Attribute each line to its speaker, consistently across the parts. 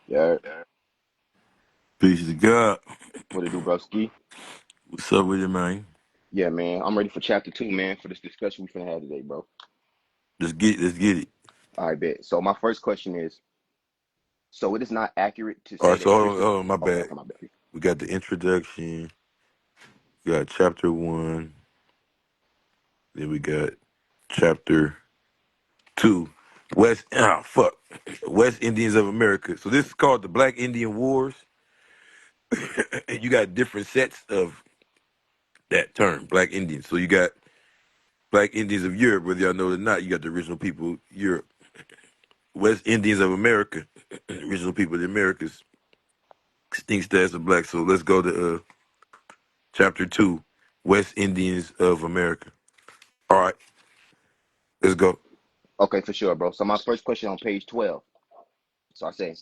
Speaker 1: Yeah,
Speaker 2: Peace to God.
Speaker 1: what it do, broski?
Speaker 2: What's up with you, man?
Speaker 1: Yeah, man. I'm ready for chapter two, man, for this discussion we finna have today, bro.
Speaker 2: Let's get it.
Speaker 1: All right, bet. So my first question is, so it is not accurate to
Speaker 2: All
Speaker 1: say
Speaker 2: right, so
Speaker 1: that
Speaker 2: hold on,
Speaker 1: Christopher.
Speaker 2: my
Speaker 1: Okay,
Speaker 2: bad.
Speaker 1: okay, my bad.
Speaker 2: We got the introduction. We got chapter one. Then we got chapter two. West Indians of America. So this is called the Black Indian Wars. And you got different sets of that term, Black Indians. So you got Black Indians of Europe, whether y'all know it or not. You got the original people of Europe. West Indians of America, original people of the Americas. Extinct status of black. So let's go to chapter two, West Indians of America. All right, let's go.
Speaker 1: Okay, for sure, bro. So my first question on page 12. So I say,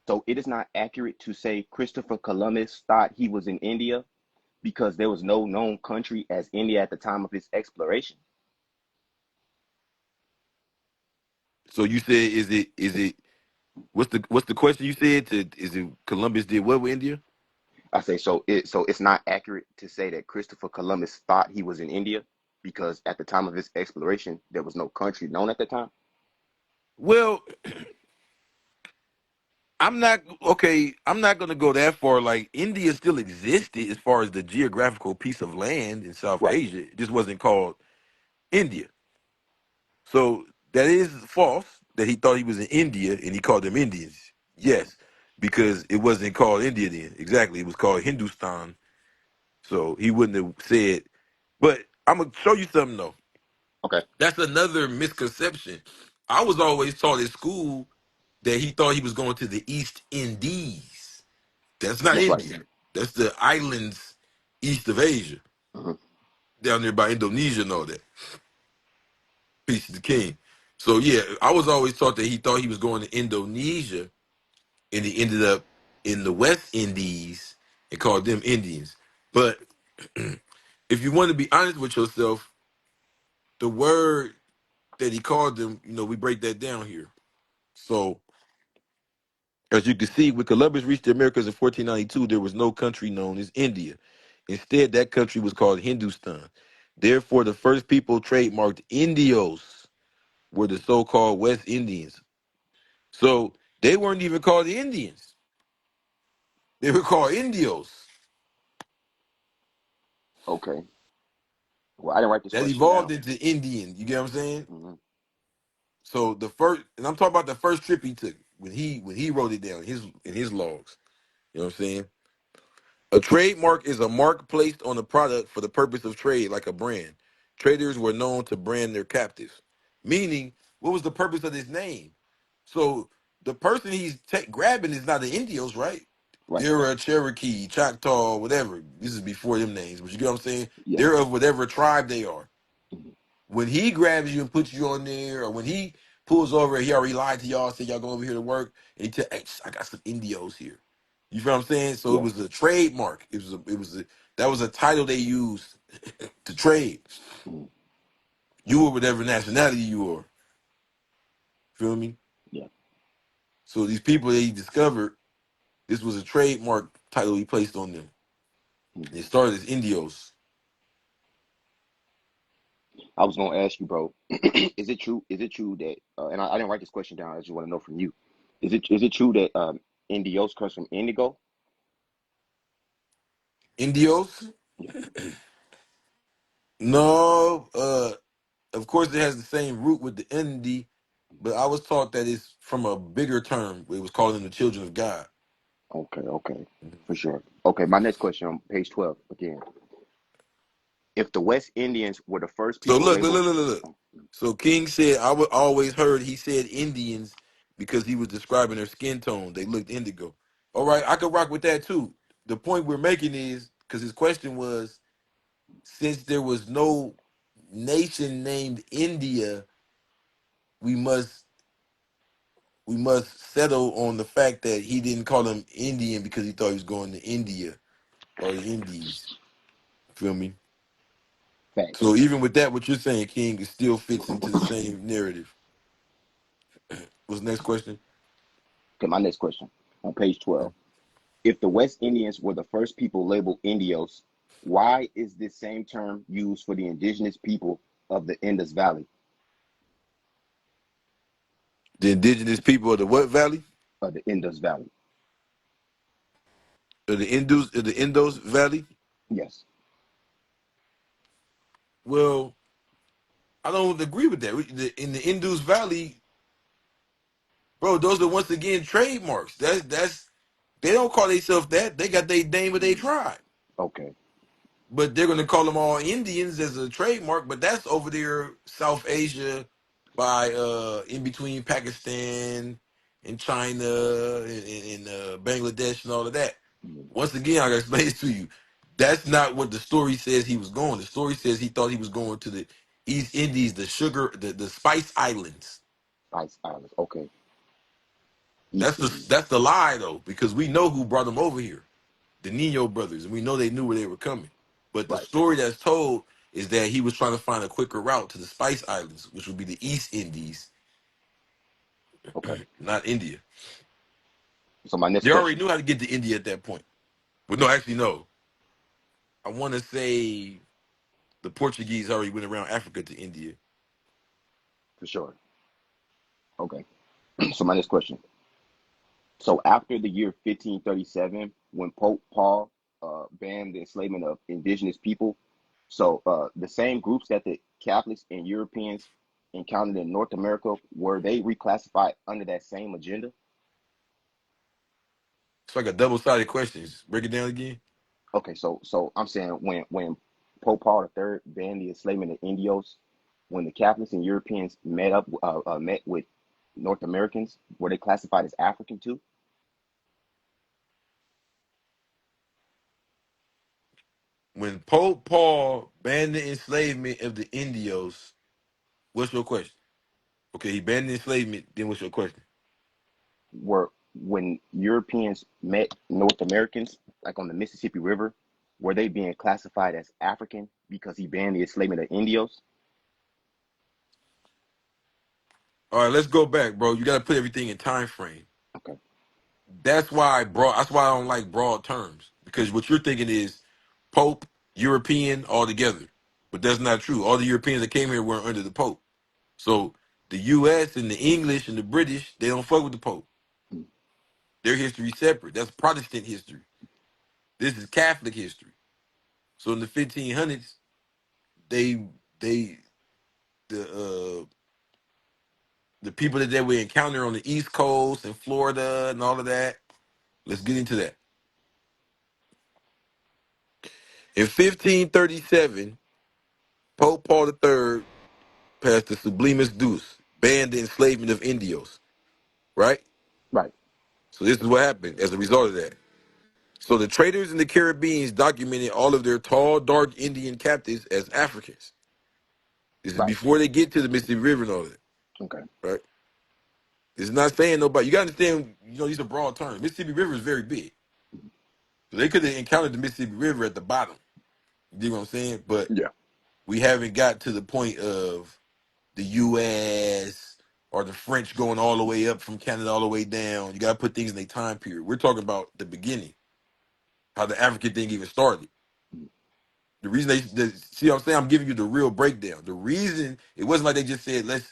Speaker 1: so it is not accurate to say Christopher Columbus thought he was in India because there was no known country as India at the time of his exploration.
Speaker 2: So you said, is it what's the question you said? Is it Columbus did what with India?
Speaker 1: I say so it's not accurate to say that Christopher Columbus thought he was in India because at the time of his exploration there was no country known at the time.
Speaker 2: Well, I'm not okay. I'm not gonna go that far. Like India still existed as far as the geographical piece of land in South
Speaker 1: Right.
Speaker 2: Asia. It just wasn't called India. So that is false that he thought he was in India and he called them Indians. Yes, because it wasn't called India then. Exactly. It was called Hindustan. So he wouldn't have said, but I'm gonna show you something though.
Speaker 1: Okay.
Speaker 2: That's another misconception. I was always taught at school that he thought he was going to the East Indies. That's not
Speaker 1: That's right.
Speaker 2: India. That's the islands east of Asia,
Speaker 1: Hmm.
Speaker 2: down there by Indonesia and all that. Peace to the king. So yeah, I was always taught that he thought he was going to Indonesia and he ended up in the West Indies and called them Indians. But if you want to be honest with yourself, the word that he called them, we break that down here. So as you can see, when Columbus reached the Americas in 1492, there was no country known as India. Instead, that country was called Hindustan. Therefore, the first people trademarked Indios were the so-called West Indians. So they weren't even called Indians. They were called Indios.
Speaker 1: Okay. Well, I didn't write this
Speaker 2: That
Speaker 1: question
Speaker 2: evolved
Speaker 1: down.
Speaker 2: into Indian. You get what I'm saying?
Speaker 1: Hmm.
Speaker 2: So the first, and I'm talking about the first trip he took when he wrote it down in his logs. You know what I'm saying? A trademark is a mark placed on a product for the purpose of trade, like a brand. Traders were known to brand their captives. Meaning, what was the purpose of this name? So the person he's grabbing is not the Indios, right?
Speaker 1: Right.
Speaker 2: They're a Cherokee, Choctaw, whatever. This is before them names, but you get what I'm saying?
Speaker 1: Yeah.
Speaker 2: They're of whatever tribe they are.
Speaker 1: Hmm.
Speaker 2: When he grabs you and puts you on there, or when he pulls over, he already lied to y'all, said y'all go over here to work, and he tell, hey, I got some Indios here. You feel what I'm saying? So it
Speaker 1: Yeah.
Speaker 2: was a trademark. That was a title they used to trade.
Speaker 1: Hmm.
Speaker 2: You were whatever nationality you were. Feel me?
Speaker 1: Yeah.
Speaker 2: So these people that he discovered, this was a trademark title he placed on them. They
Speaker 1: Hmm.
Speaker 2: started as Indios.
Speaker 1: I was gonna ask you, bro. Is it true? Is it true that? And I didn't write this question down. I just want to know from you. Is it true that Indios comes from indigo?
Speaker 2: Indios?
Speaker 1: Yeah.
Speaker 2: No, of course it has the same root with the Indi, but I was taught that it's from a bigger term. It was calling them the children of God.
Speaker 1: Okay. Okay. For sure. Okay. My next question on page 12 again. If the West Indians were the first
Speaker 2: So
Speaker 1: people
Speaker 2: look, look,
Speaker 1: labeled,
Speaker 2: look, look, look. look. So King said, I would always heard he said Indians because he was describing their skin tone. They looked indigo. All right, I could rock with that too. The point we're making is because his question was, since there was no nation named India, we must we must settle on the fact that he didn't call him Indian because he thought he was going to India or the Indies. Feel me?
Speaker 1: facts.
Speaker 2: So even with that, what you're saying, King, it still fits into the same narrative. What's the next question?
Speaker 1: Okay. My next question. on page 12. If the West Indians were the first people labeled Indios, why is this same term used for the indigenous people of the Indus Valley?
Speaker 2: The indigenous people of the what valley?
Speaker 1: Of the Indus Valley.
Speaker 2: Of the Indus Valley?
Speaker 1: Yes.
Speaker 2: Well, I don't agree with that. In the Indus Valley, bro, those are once again trademarks. That's they don't call themselves that. They got their name of their tribe.
Speaker 1: Okay.
Speaker 2: But they're gonna call them all Indians as a trademark, but that's over there, South Asia, by in between Pakistan and China and Bangladesh and all of that. Once again, I gotta explain this to you. That's not what the story says he was going. The story says he thought he was going to the East Indies, the Spice Islands.
Speaker 1: Spice Islands. Okay. East
Speaker 2: That's
Speaker 1: Indies.
Speaker 2: the lie though, because we know who brought them over here. The Nino brothers, and we know they knew where they were coming. But the
Speaker 1: Right.
Speaker 2: story that's told is that he was trying to find a quicker route to the Spice Islands, which would be the East Indies,
Speaker 1: Okay.
Speaker 2: not India.
Speaker 1: So my next
Speaker 2: They already
Speaker 1: question,
Speaker 2: knew how to get to India at that point. But no, actually, no. I want to say the Portuguese already went around Africa to India.
Speaker 1: for sure. Okay. So my next question. So after the year 1537, when Pope Paul banned the enslavement of indigenous people, so the same groups that the Catholics and Europeans encountered in North America, were they reclassified under that same agenda?
Speaker 2: It's like a double-sided question. Just break it down again.
Speaker 1: Okay, so I'm saying when Pope Paul III banned the enslavement of Indios, when the Catholics and Europeans met with North Americans, were they classified as African too?
Speaker 2: When Pope Paul banned the enslavement of the Indios, what's your question? Okay, he banned the enslavement. Then what's your question?
Speaker 1: Were when Europeans met North Americans, like on the Mississippi River, were they being classified as African because he banned the enslavement of Indios?
Speaker 2: All right, let's go back, bro. You got to put everything in time frame.
Speaker 1: Okay,
Speaker 2: That's why I don't like broad terms, because what you're thinking is Pope, European, all together. But that's not true. All the Europeans that came here weren't under the Pope. So the US and the English and the British, they don't fuck with the Pope. Their history separate. That's Protestant history. This is Catholic history. So in the 1500s, they they the the people that they would encounter on the East Coast and Florida and all of that. Let's get into that. In 1537, Pope Paul III passed the Sublimis Deus, banned the enslavement of Indios, right?
Speaker 1: right,
Speaker 2: So this is what happened as a result of that. So the traders in the Caribbean documented all of their tall, dark Indian captives as Africans. This is
Speaker 1: right.
Speaker 2: before they get to the Mississippi River and all that,
Speaker 1: Okay,
Speaker 2: right? This is not saying nobody. You got to understand, these are broad terms. Mississippi River is very big. So they could have encountered the Mississippi River at the bottom. You know what I'm saying? But
Speaker 1: yeah.
Speaker 2: we haven't got to the point of the U.S. or the French going all the way up from Canada all the way down. You got to put things in a time period. We're talking about the beginning, how the African thing even started. The reason see what I'm saying, I'm giving you the real breakdown. The reason it wasn't like they just said let's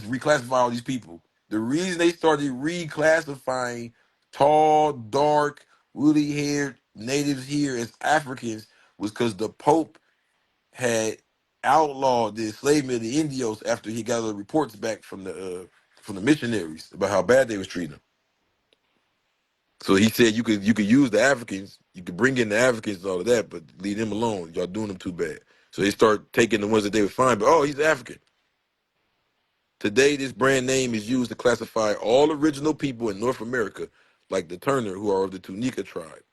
Speaker 2: reclassify all these people. The reason they started reclassifying tall, dark, woolly haired natives here as Africans was because the Pope had outlawed the enslavement of the Indios after he got the reports back from the missionaries about how bad they was treating them. So he said you could use the Africans, you could bring in the Africans and all of that, but leave them alone. Y'all doing them too bad. So they start taking the ones that they would find, but oh, he's African. Today, this brand name is used to classify all original people in North America, like the Turner, who are of the Tunica tribe.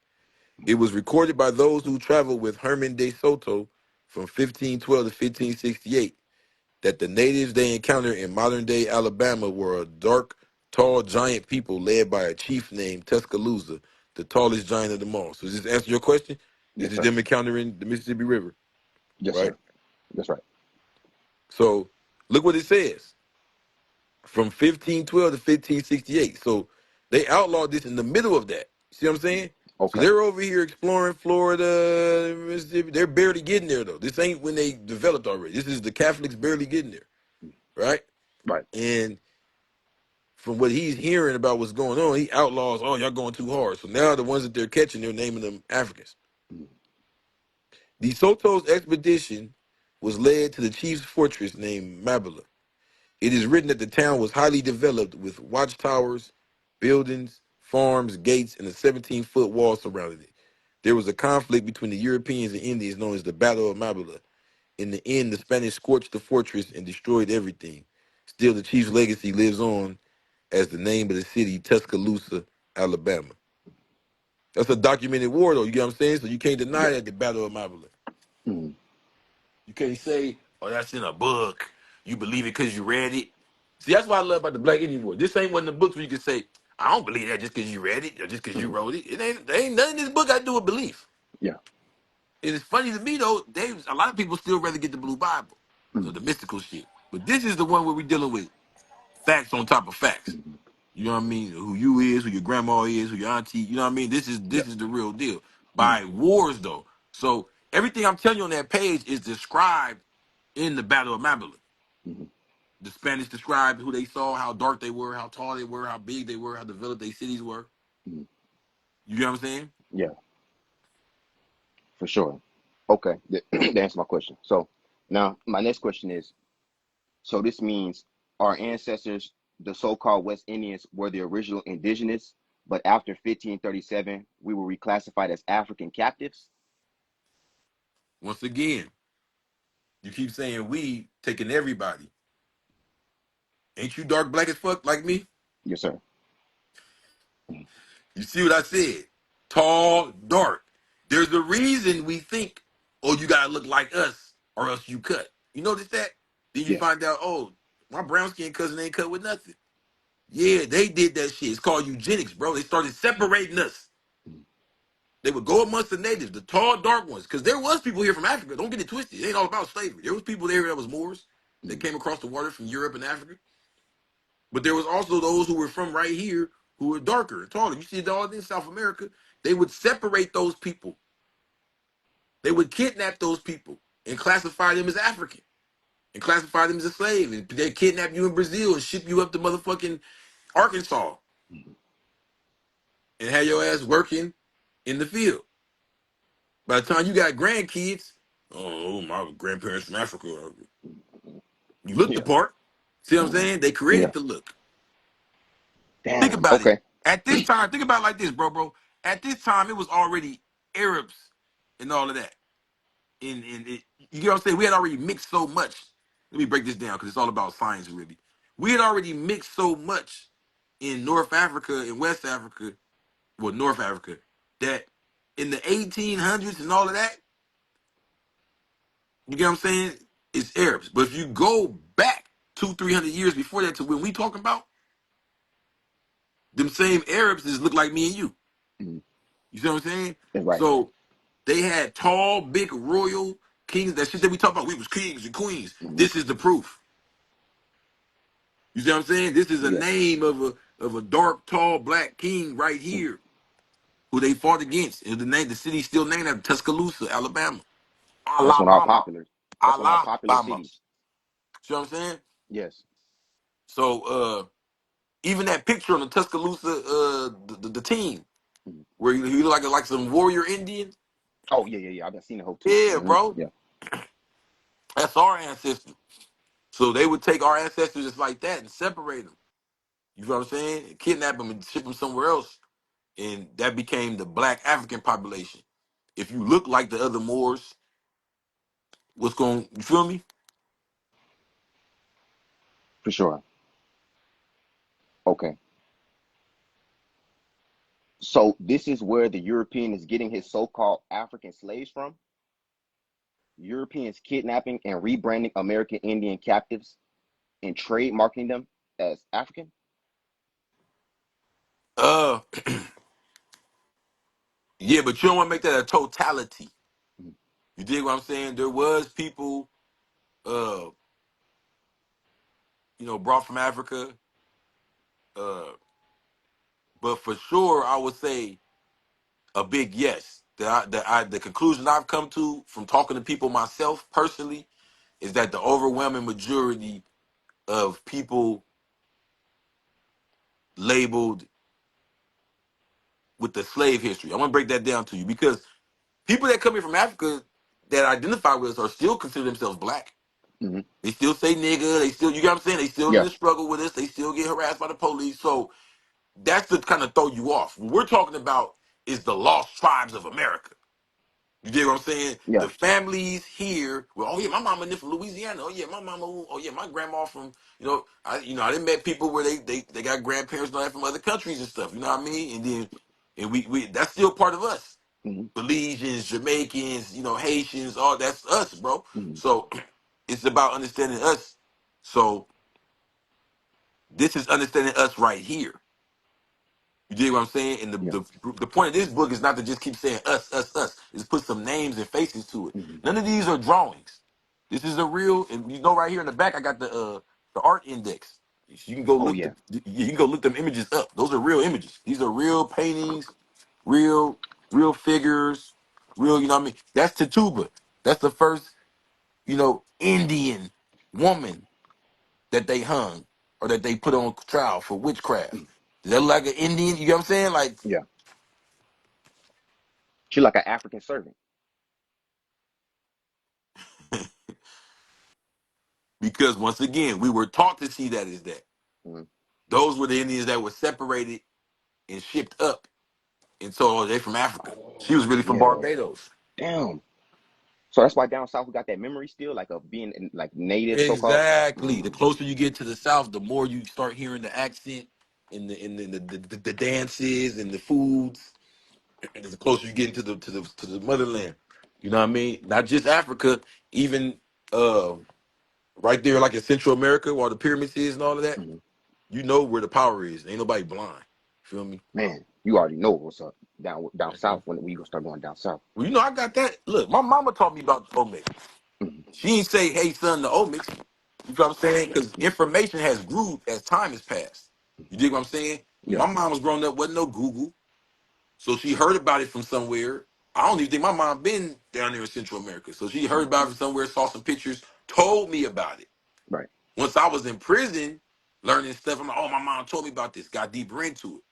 Speaker 2: It was recorded by those who traveled with Herman de Soto from 1512 to 1568 that the natives they encountered in modern day Alabama were a dark, tall, giant people led by a chief named Tuscaloosa, the tallest giant of them all. So, does this answer your question? This
Speaker 1: Yes,
Speaker 2: is
Speaker 1: sir.
Speaker 2: them encountering the Mississippi River,
Speaker 1: Yes,
Speaker 2: right?
Speaker 1: sir. That's right.
Speaker 2: So, look what it says from 1512 to 1568. So, They outlawed this in the middle of that. See what I'm saying? So
Speaker 1: Okay.
Speaker 2: they're over here exploring Florida, Mississippi. They're barely getting there though. This ain't when they developed already. This is the Catholics barely getting there, right?
Speaker 1: Right.
Speaker 2: And from what he's hearing about what's going on, he outlaws, oh, y'all going too hard. So now the ones that they're catching, they're naming them Africans. De Soto's expedition was led to the chief's fortress named Mabila. It is written that the town was highly developed with watchtowers, buildings, farms, gates, and a 17-foot wall surrounding it. There was a conflict between the Europeans and Indians known as the Battle of Mabila. In the end, the Spanish scorched the fortress and destroyed everything. Still, the chief's legacy lives on as the name of the city, Tuscaloosa, Alabama. That's a documented war, though. You get what I'm saying? So you can't deny
Speaker 1: Yeah.
Speaker 2: that the Battle of Mabila.
Speaker 1: Mm.
Speaker 2: You can't say, "Oh, that's in a book. You believe it because you read it." See, that's what I love about the Black Indian War. This ain't one of the books where you can say, "I don't believe that just because you read it or just because you
Speaker 1: Mm.
Speaker 2: wrote it." It ain't. There ain't nothing in this book I do with belief.
Speaker 1: Yeah.
Speaker 2: It is funny to me though. A lot of people still rather get the Blue Bible,
Speaker 1: Mm.
Speaker 2: the mystical shit. But this is the one where we're dealing with facts on top of facts.
Speaker 1: Mm.
Speaker 2: You know what I mean? Who you is, who your grandma is, who your auntie. You know what I mean? This is
Speaker 1: Yeah.
Speaker 2: this is the real deal.
Speaker 1: Mm.
Speaker 2: By wars though. So everything I'm telling you on that page is described in the Battle of Mabila.
Speaker 1: Mm.
Speaker 2: The Spanish described who they saw, how dark they were, how tall they were, how big they were, how developed their cities were.
Speaker 1: Mm.
Speaker 2: You get what I'm saying?
Speaker 1: Yeah. For sure. Okay. That answers my question. So now my next question is: so this means our ancestors, the so-called West Indians, were the original indigenous, but after 1537, we were reclassified as African captives.
Speaker 2: Once again, you keep saying we taking everybody. Ain't you dark black as fuck like me?
Speaker 1: Yes, sir.
Speaker 2: You see what I said? Tall, dark. There's a reason we think, oh, you gotta look like us or else you cut. You notice that? Then you
Speaker 1: Yeah.
Speaker 2: find out, oh, my brown skin cousin ain't cut with nothing. Yeah, they did that shit. It's called eugenics, bro. They started separating us. They would go amongst the natives, the tall, dark ones, because there was people here from Africa. Don't get it twisted. It ain't all about slavery. There was people there that was Moors that
Speaker 1: Mm.
Speaker 2: came across the water from Europe and Africa. But there was also those who were from right here who were darker and taller. You see it all in South America. They would separate those people. They would kidnap those people and classify them as African and classify them as a slave. And they kidnap you in Brazil and ship you up to motherfucking Arkansas and have your ass working in the field. By the time you got grandkids, oh, my grandparents from Africa. You look the
Speaker 1: Yeah.
Speaker 2: part. See what I'm
Speaker 1: Mm.
Speaker 2: saying? They
Speaker 1: Yeah.
Speaker 2: created the look. Think
Speaker 1: Damn.
Speaker 2: about it.
Speaker 1: Okay.
Speaker 2: At this time, think about it like this, bro. At this time, it was already Arabs and all of that. And you get what I'm saying? We had already mixed so much. Let me break this down because it's all about science, really. We had already mixed so much in North Africa and West Africa, well, North Africa, that in the 1800s and all of that, you get what I'm saying? It's Arabs. But if you go back 200-300 years before that to when we talking about, them same Arabs just look like me and you.
Speaker 1: Mm.
Speaker 2: You see what I'm saying?
Speaker 1: That's right.
Speaker 2: So they had tall, big, royal kings. That shit that we talk about, we was kings and queens.
Speaker 1: Mm.
Speaker 2: This is the proof. You see what I'm saying? This is a
Speaker 1: Yeah.
Speaker 2: name of a dark, tall, black king right
Speaker 1: Mm.
Speaker 2: here who they fought against. And the city's still named after Tuscaloosa, Alabama.
Speaker 1: That's one of our
Speaker 2: Alabama.
Speaker 1: popular. That's one of our popular
Speaker 2: Alabama.
Speaker 1: cities.
Speaker 2: See what I'm saying?
Speaker 1: Yes.
Speaker 2: So even that picture on the Tuscaloosa the team
Speaker 1: Mm.
Speaker 2: where he look like some warrior Indian.
Speaker 1: Oh yeah, yeah, yeah. I've seen the whole too.
Speaker 2: Yeah,
Speaker 1: Hmm.
Speaker 2: bro.
Speaker 1: Yeah.
Speaker 2: That's our ancestors. So they would take our ancestors just like that and separate them. You know what I'm saying? Kidnap them and ship them somewhere else. And that became the black African population. If you look like the other Moors, what's going, you feel me?
Speaker 1: For sure. Okay. So this is where the European is getting his so-called African slaves from. Europeans kidnapping and rebranding American Indian captives and trademarking them as African.
Speaker 2: Uh, yeah, but you don't want to make that a totality.
Speaker 1: Mm.
Speaker 2: You dig what I'm saying? There was people, uh, brought from Africa, uh, but for sure, I would say a big yes. The conclusion I've come to from talking to people myself personally is that the overwhelming majority of people labeled with the slave history. I want to break that down to you because people that come here from Africa that identify with us are still consider themselves black.
Speaker 1: Hmm.
Speaker 2: They still say nigga. They still, you get what I'm saying? They still in
Speaker 1: Yeah.
Speaker 2: the struggle with us. They still get harassed by the police. So that's to kind of throw you off. What we're talking about is the lost tribes of America. You get what I'm saying?
Speaker 1: Yeah.
Speaker 2: The families here, well, oh yeah, my mama from Louisiana. Oh yeah, my mama. Oh yeah, my grandma from, I done met people where they got grandparents and all that from other countries and stuff. You know what I mean? And then, and we that's still part of us.
Speaker 1: Hmm.
Speaker 2: Belizeans, Jamaicans, Haitians, all that's us, bro.
Speaker 1: Hmm.
Speaker 2: So it's about understanding us. So this is understanding us right here. You dig what I'm saying? And
Speaker 1: Yeah.
Speaker 2: the point of this book is not to just keep saying us, us, us. It's put some names and faces to it.
Speaker 1: Hmm.
Speaker 2: None of these are drawings. This is the real, and right here in the back, I got the art index. You can go
Speaker 1: Oh
Speaker 2: look
Speaker 1: yeah.
Speaker 2: you can go look them images up. Those are real images. These are real paintings, real figures, real. You know what I mean? That's Tatuba. That's the first Indian woman that they hung or that they put on trial for witchcraft.
Speaker 1: Mhm.
Speaker 2: Does that look like an Indian? You know what I'm saying? Like.
Speaker 1: Yeah. She like an African servant.
Speaker 2: Because once again, we were taught to see that as that.
Speaker 1: Hmm.
Speaker 2: Those were the Indians that were separated and shipped up. And so they from Africa. She was
Speaker 1: Oh
Speaker 2: really from
Speaker 1: yeah.
Speaker 2: Barbados.
Speaker 1: Damn. So that's why down south we got that memory still, like of being like native, so called.
Speaker 2: Exactly. The
Speaker 1: Mm.
Speaker 2: closer you get to the South, the more you start hearing the accent and the dances and the foods. And the closer you get into the motherland. You know what I mean? Not just Africa, even right there, like in Central America, where the pyramids is and all of that.
Speaker 1: Mhm.
Speaker 2: You know where the power is. Ain't nobody blind. Feel me?
Speaker 1: Man, you already know what's up down
Speaker 2: Mhm.
Speaker 1: south when we gonna start going down south.
Speaker 2: Well, I got that. Look, my mama taught me about the Olmecs.
Speaker 1: Mhm.
Speaker 2: She didn't say, "Hey, son, the Olmecs." You know what I'm saying? Because information has grew as time has passed. You dig what I'm saying? When
Speaker 1: Yeah.
Speaker 2: my mom was growing up, wasn't no Google, so she heard about it from somewhere. I don't even think my mom been down there in Central America, so she heard
Speaker 1: Mhm.
Speaker 2: about it from somewhere, saw some pictures, told me about it.
Speaker 1: Right.
Speaker 2: Once I was in prison, learning stuff, I'm like, "Oh, my mom told me about this." Got deeper into it.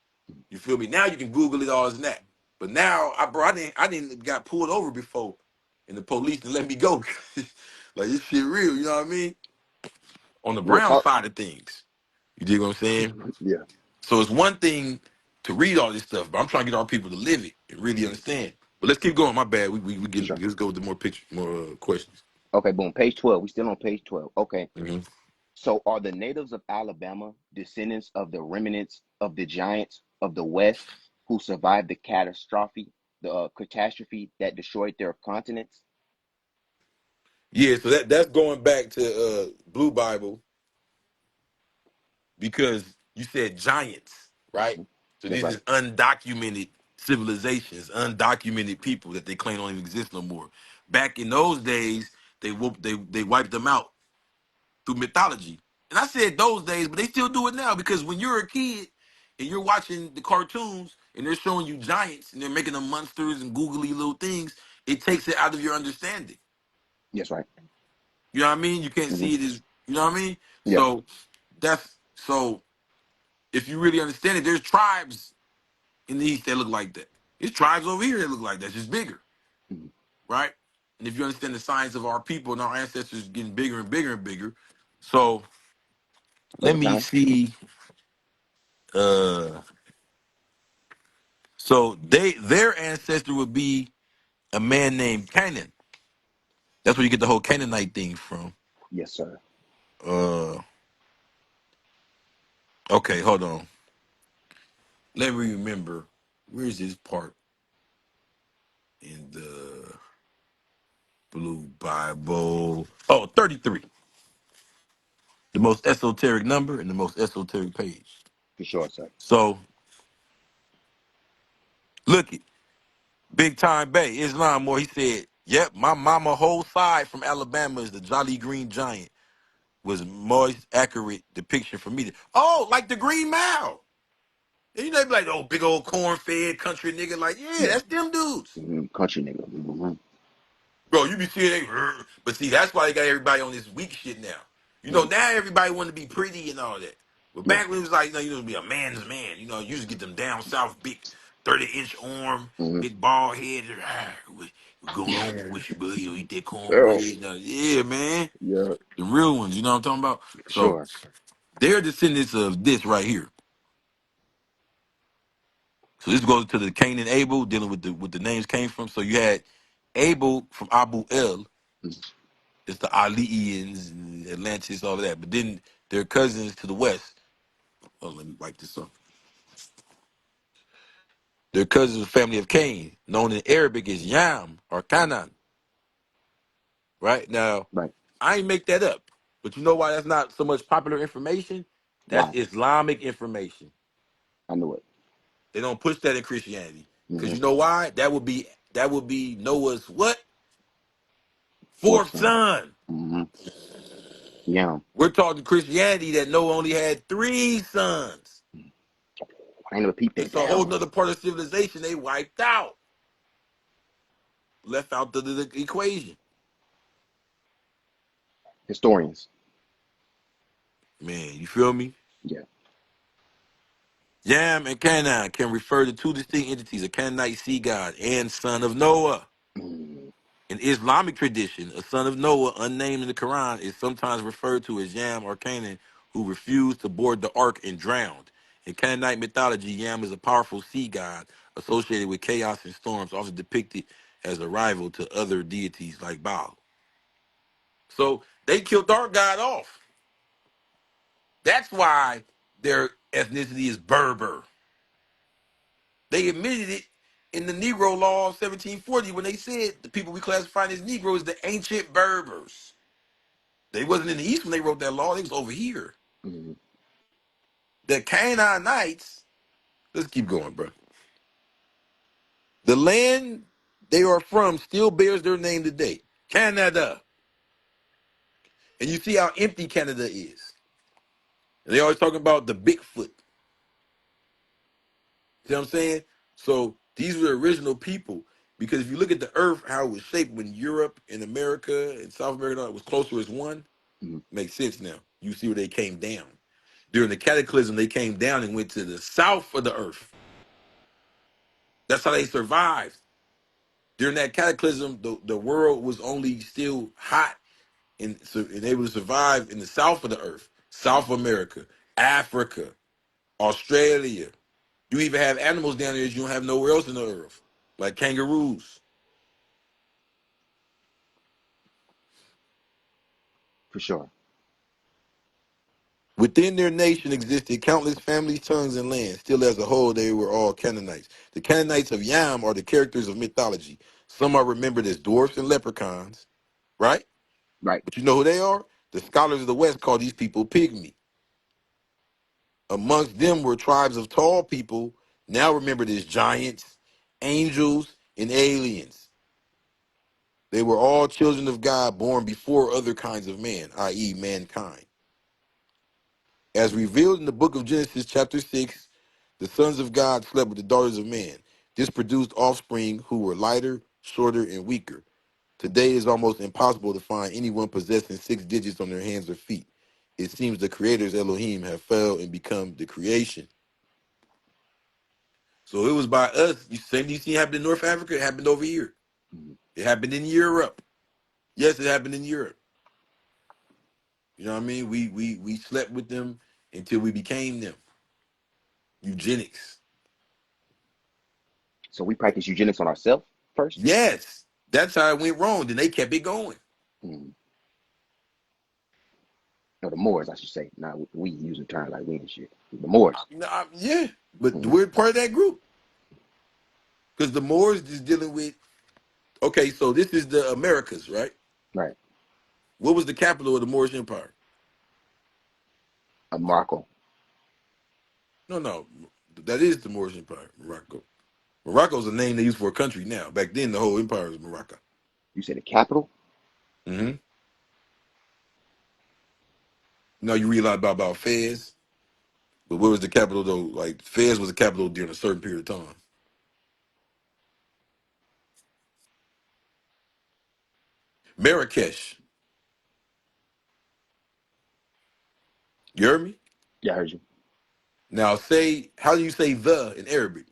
Speaker 2: You feel me? Now you can Google it all as that. But now, I didn't got pulled over before, and the police didn't let me go. Like this shit real, you know what I mean? On the
Speaker 1: Real
Speaker 2: brown
Speaker 1: talk.
Speaker 2: side of things, you dig what I'm saying?
Speaker 1: Yeah.
Speaker 2: So it's one thing to read all this stuff, but I'm trying to get our people to live it and really
Speaker 1: Mhm.
Speaker 2: understand. But let's keep going. My bad. We
Speaker 1: For
Speaker 2: get
Speaker 1: sure.
Speaker 2: let's go with the more picture, more questions.
Speaker 1: Okay, boom. Page 12. We still on page 12. Okay.
Speaker 2: Hmm.
Speaker 1: So are the natives of Alabama descendants of the remnants of the giants of the West who survived the catastrophe that destroyed their continents?
Speaker 2: Yeah, so that's going back to Blue Bible because you said giants, right?
Speaker 1: Mhm.
Speaker 2: So
Speaker 1: That's
Speaker 2: these
Speaker 1: right.
Speaker 2: is undocumented civilizations, undocumented people that they claim don't even exist no more. Back in those days, they wiped them out through mythology. And I said those days, but they still do it now because when you're a kid and you're watching the cartoons and they're showing you giants and they're making them monsters and googly little things, it takes it out of your understanding.
Speaker 1: That's right.
Speaker 2: You know what I mean? You can't
Speaker 1: Hmm.
Speaker 2: see it as you know what I mean?
Speaker 1: Yeah.
Speaker 2: So if you really understand it, there's tribes in the East that look like that. There's tribes over here that look like that, just bigger,
Speaker 1: Hmm.
Speaker 2: right? And if you understand the science of our people and our ancestors getting bigger and bigger and bigger, so let
Speaker 1: Over
Speaker 2: me
Speaker 1: time.
Speaker 2: see. Uh, so their ancestor would be a man named Canaan. That's where you get the whole Canaanite thing from.
Speaker 1: Yes, sir.
Speaker 2: Uh, okay, hold on. Let me remember. Where's this part in the Blue Bible? Oh, 33. The most esoteric number and the most esoteric page.
Speaker 1: For sure, sir.
Speaker 2: So look it. Big Time Bay, Islam more. He said, "Yep, my mama whole side from Alabama is the Jolly Green Giant." Was most accurate depiction for me. Oh, like the Green Mile. And you know, they be like, oh, big old corn-fed country nigga. Like, yeah,
Speaker 1: Yeah.
Speaker 2: that's them dudes.
Speaker 1: Country nigga.
Speaker 2: Bro, you be seeing they, but see, that's why they got everybody on this weak shit now. You know, now everybody want to be pretty and all that. But
Speaker 1: Yeah.
Speaker 2: back when it was like, you know, to be a man's man. You know, you used to get them down south, big 30-inch arm, big bald head. What's going on with you, buddy? You eat that
Speaker 1: Oh,
Speaker 2: cornbread? Yeah, man.
Speaker 1: yeah,
Speaker 2: The real ones, you know what I'm talking about?
Speaker 1: for
Speaker 2: So
Speaker 1: sure.
Speaker 2: they're descendants of this right here. So this goes to the Cain and Abel, dealing with the names came from. So you had Abel from Abu El.
Speaker 1: Mhm.
Speaker 2: It's the Alians, and Atlantis, all of that. But then their cousins to the west. Oh, let me wipe this up. Their cousins, the family of Cain, known in Arabic as Yam or Canaan. Right now,
Speaker 1: Right.
Speaker 2: I ain't make that up. But you know why that's not so much popular information? That's
Speaker 1: Why?
Speaker 2: Islamic information.
Speaker 1: I knew it.
Speaker 2: They don't push that in Christianity. Because
Speaker 1: Mm-hmm.
Speaker 2: you know why? That would be Noah's what?
Speaker 1: Fourth
Speaker 2: Fourth
Speaker 1: son.
Speaker 2: son.
Speaker 1: Mm-hmm. Yeah.
Speaker 2: We're talking Christianity that Noah only had three sons.
Speaker 1: I ain't never peeped that
Speaker 2: It's a whole
Speaker 1: down.
Speaker 2: nother part of civilization they wiped out, left out the equation.
Speaker 1: Historians.
Speaker 2: Man, you feel me?
Speaker 1: Yeah.
Speaker 2: Yam and Canaan can refer to two distinct entities, a Canaanite sea god and son of Noah.
Speaker 1: Mm-hmm.
Speaker 2: In Islamic tradition, a son of Noah, unnamed in the Quran, is sometimes referred to as Yam or Canaan, who refused to board the ark and drowned. In Canaanite mythology, Yam is a powerful sea god associated with chaos and storms, often depicted as a rival to other deities like Baal. So they killed our god off. That's why their ethnicity is Berber. They admitted it in the Negro Law of 1740 when they said the people we classify as Negroes, the ancient Berbers. They wasn't in the East when they wrote that law. They was over here.
Speaker 1: Mm-hmm.
Speaker 2: The Canaanites, let's keep going, bro. The land they are from still bears their name today, Canada. And you see how empty Canada is. And they always talking about the Bigfoot. See what I'm saying? So these were the original people. Because if you look at the earth, how it was shaped when Europe and America and South America and all that was closer as one,
Speaker 1: Mm-hmm.
Speaker 2: makes sense now. You see where they came down. During the cataclysm, they came down and went to the south of the earth. That's how they survived. During that cataclysm, the world was only still hot and able to survive in the south of the earth, South America, Africa, Australia. You even have animals down there that you don't have nowhere else in the earth, like kangaroos.
Speaker 1: For sure.
Speaker 2: Within their nation existed countless families, tongues, and lands. Still, as a whole, they were all Canaanites. The Canaanites of Yam are the characters of mythology. Some are remembered as dwarfs and leprechauns, right?
Speaker 1: Right.
Speaker 2: But you know who they are? The scholars of the West call these people pygmy. Amongst them were tribes of tall people, now remembered as giants, angels, and aliens. They were all children of God born before other kinds of man, i.e., mankind. As revealed in the book of Genesis, chapter 6, the sons of God slept with the daughters of man. This produced offspring who were lighter, shorter, and weaker. Today it is almost impossible to find anyone possessing six digits on their hands or feet. It seems the creators Elohim have failed and become the creation. So it was by us. You same thing you see happened in North Africa, it happened over here.
Speaker 1: Mm-hmm.
Speaker 2: It happened in Europe. Yes, it happened in Europe. You know what I mean? We slept with them until we became them. Eugenics.
Speaker 1: So we practice eugenics on ourselves first.
Speaker 2: Yes. That's how it went wrong. Then they kept it going.
Speaker 1: Mm-hmm. No, the Moors, I should say. Now we use a term like we and shit. The Moors.
Speaker 2: Yeah. But
Speaker 1: Mm-hmm.
Speaker 2: we're part of that group. Because the Moors is dealing with, okay, so this is the Americas, right?
Speaker 1: Right.
Speaker 2: What was the capital of the Moorish Empire?
Speaker 1: Morocco.
Speaker 2: No, no. That is the Moorish Empire, Morocco. Morocco's a name they use for a country now. Back then, the whole empire was Morocco.
Speaker 1: You said the capital.
Speaker 2: Mm-hmm. Now you read a lot about Fez, But where was the capital though? Like Fez was the capital during a certain period of time. Marrakesh. You heard me?
Speaker 1: Yeah, I heard you.
Speaker 2: Now say, how do you say the in Arabic?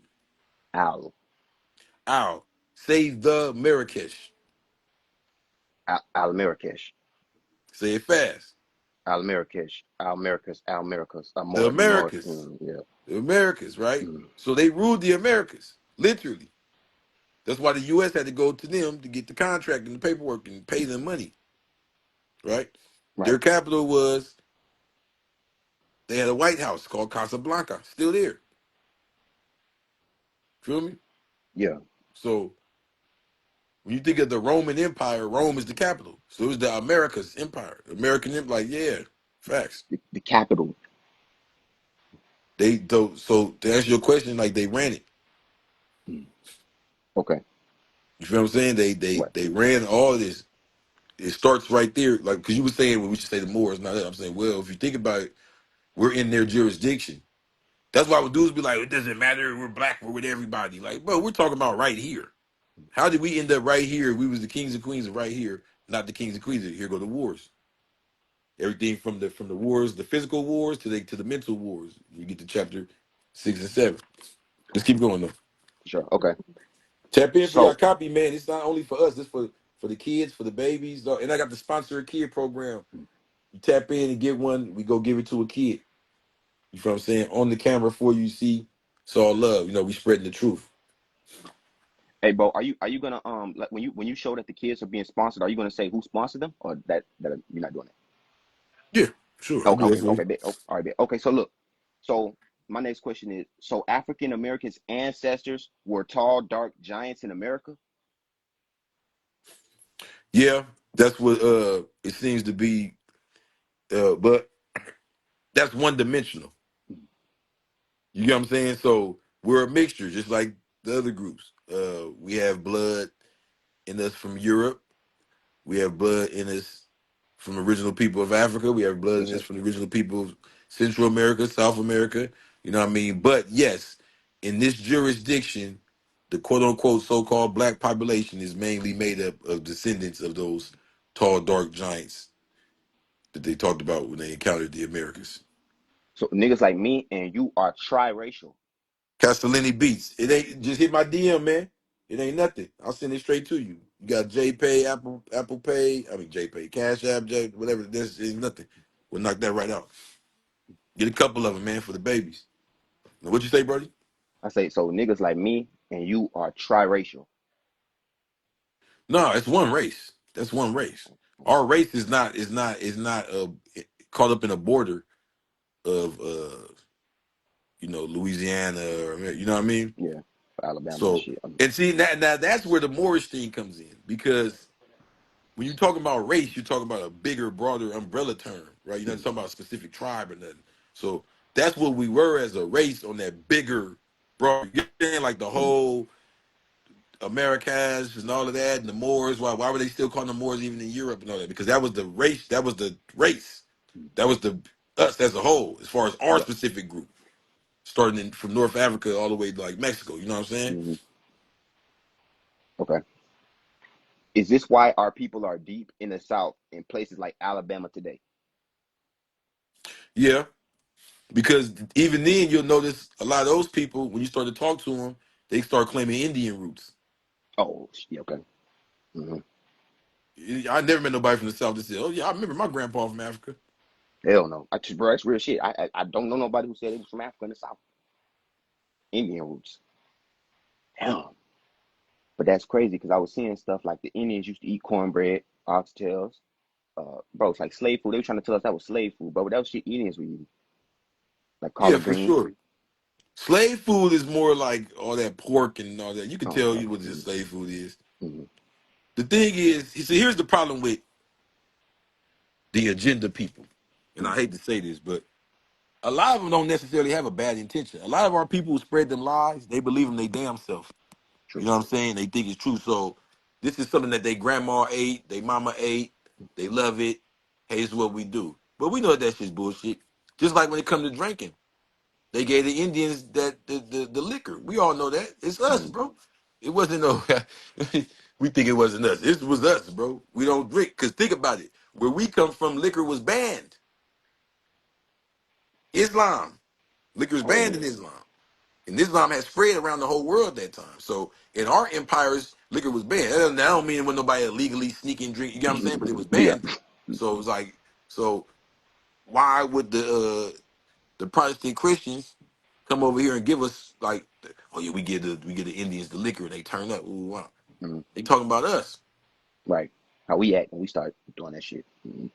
Speaker 1: Al,
Speaker 2: Al. Say the Marrakesh.
Speaker 1: Al Marrakesh,
Speaker 2: Say it fast.
Speaker 1: Al Marrakesh, Al Americas, Al Americas,
Speaker 2: The
Speaker 1: North.
Speaker 2: Americas.
Speaker 1: Yeah.
Speaker 2: The Americas, right?
Speaker 1: Mm,
Speaker 2: So they ruled the Americas, literally. That's why the U.S. had to go to them to get the contract and the paperwork and pay them money, right?
Speaker 1: right.
Speaker 2: Their capital was, they had a White House called Casablanca, still there. Feel me?
Speaker 1: Yeah.
Speaker 2: So when you think of the Roman Empire, Rome is the capital. So it was the Americas Empire. American Empire, like, yeah, facts.
Speaker 1: The capital.
Speaker 2: So to answer your question, like they ran it.
Speaker 1: Mm, okay.
Speaker 2: You feel what I'm saying?
Speaker 1: Right.
Speaker 2: They ran all of this. It starts right there, like because you were saying, well, we should say the Moors, not that. I'm saying, well, if you think about it, we're in their jurisdiction. That's why when dudes be like, it doesn't matter, we're black, we're with everybody. Like, bro, we're talking about right here. How did we end up right here? We was the kings and queens of right here, not the kings and queens of here go the wars. Everything from the wars, the physical wars to the mental wars. You get to chapter 6 and 7. Let's keep going though.
Speaker 1: Sure. Okay.
Speaker 2: Tap in for your
Speaker 1: So,
Speaker 2: copy, man. It's not only for us, it's for the kids, for the babies. And I got the sponsor a kid program. You tap in and get one, we go give it to a kid. You feel what I'm saying? On the camera for you see. It's all love. You know, we spreading the truth.
Speaker 1: hey, bro, are you gonna like when you show that the kids are being sponsored, are you gonna say who sponsored them, or that you're not doing it?
Speaker 2: Yeah, sure. I'll
Speaker 1: Okay.
Speaker 2: do that
Speaker 1: Okay.
Speaker 2: for you.
Speaker 1: Okay. Oh, all right. Bet. Okay. So look. So my next question is: so African Americans' ancestors were tall, dark giants in America?
Speaker 2: Yeah, that's what it seems to be. But that's one dimensional. You get what I'm saying? So we're a mixture, just like the other groups. We have blood in us from Europe. We have blood in us from original people of Africa. We have blood in us
Speaker 1: Yes,
Speaker 2: from the original people of Central America, South America. You know what I mean? But yes, in this jurisdiction, the quote unquote so called black population is mainly made up of descendants of those tall, dark giants that they talked about when they encountered the Americas.
Speaker 1: so niggas like me and you are triracial.
Speaker 2: Castellini Beats. It ain't just hit my DM, man. It ain't nothing. I'll send it straight to you. You got JPay, Apple Pay. I mean JPay, Cash App, whatever. This is nothing. We'll knock that right out. Get a couple of them, man, for the babies. Now, what you say, Brody?
Speaker 1: I say so niggas like me and you are triracial.
Speaker 2: No, it's one race. That's one race. Our race is not caught up in a border of Louisiana or you know what I mean.
Speaker 1: Yeah, Alabama and
Speaker 2: So
Speaker 1: shit.
Speaker 2: and see now that's where the Moorish thing comes in because when you're talking about race, you're talking about a bigger, broader umbrella term, right? You're not talking about a specific tribe or nothing. So that's what we were as a race on that bigger, broad. You're saying like the whole Americas and all of that, and the Moors. Why were they still calling them Moors even in Europe and all that? Because that was the race. That was the race. That was the us as a whole, as far as our
Speaker 1: Yep.
Speaker 2: specific group, starting from North Africa all the way to like Mexico. You know what I'm saying?
Speaker 1: Hmm. Okay. Is this why our people are deep in the South in places like Alabama today?
Speaker 2: Yeah. Because even then, you'll notice a lot of those people, when you start to talk to them, they start claiming Indian roots.
Speaker 1: Oh, yeah, okay. Hmm.
Speaker 2: I never met nobody from the South that said, "Oh yeah, I remember my grandpa from Africa."
Speaker 1: Hell no. Bro, that's real shit. I don't know nobody who said it was from Africa in the South. Indian roots. Damn. But that's crazy because I was seeing stuff like the Indians used to eat cornbread, oxtails. Bro, it's like slave food. They were trying to tell us that was slave food, bro. But that was shit Indians were eating, like
Speaker 2: Yeah,
Speaker 1: collard
Speaker 2: for
Speaker 1: greens.
Speaker 2: sure. Slave food is more like all that pork and all that. You can
Speaker 1: Oh,
Speaker 2: tell
Speaker 1: okay.
Speaker 2: you what this
Speaker 1: Mm-hmm.
Speaker 2: slave food is.
Speaker 1: Mm-hmm.
Speaker 2: The thing is, see, here's the problem with the agenda people, and I
Speaker 1: Mm-hmm.
Speaker 2: hate to say this, but a lot of them don't necessarily have a bad intention. A lot of our people who spread them lies, they believe them they damn self. You
Speaker 1: True.
Speaker 2: know what I'm saying? They think it's true. So this is something that they grandma ate, they mama ate, they love it. Hey, it's what we do. But we know that shit's bullshit. Just like when it comes to drinking. They gave the Indians that the liquor. We all know that. It's us,
Speaker 1: Mm,
Speaker 2: bro. It wasn't no. We think it wasn't us. It was us, bro. We don't drink. Cause think about it. Where we come from, liquor was banned. Islam, liquor is
Speaker 1: oh
Speaker 2: banned
Speaker 1: yeah.
Speaker 2: in Islam, and Islam had spread around the whole world at that time. So in our empires, liquor was banned. That don't mean when nobody illegally sneaking drink. You get what I'm saying? But it was
Speaker 1: Yeah.
Speaker 2: banned. So it was like, so why would the Protestant Christians come over here and give us like, oh yeah, we get the Indians the liquor and they turn up. Ooh, wow.
Speaker 1: Mm,
Speaker 2: They talking about us.
Speaker 1: right. How we act when we start doing that shit. Mm.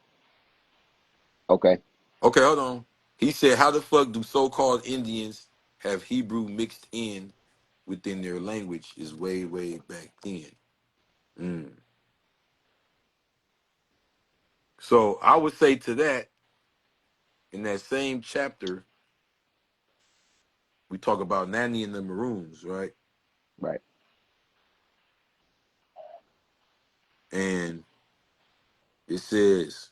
Speaker 1: Okay.
Speaker 2: Okay, hold on. He said, how the fuck do so-called Indians have Hebrew mixed in within their language is way, way back then. Mm. So I would say to that, in that same chapter, we talk about Nanny and the Maroons, right?
Speaker 1: Right.
Speaker 2: And it says,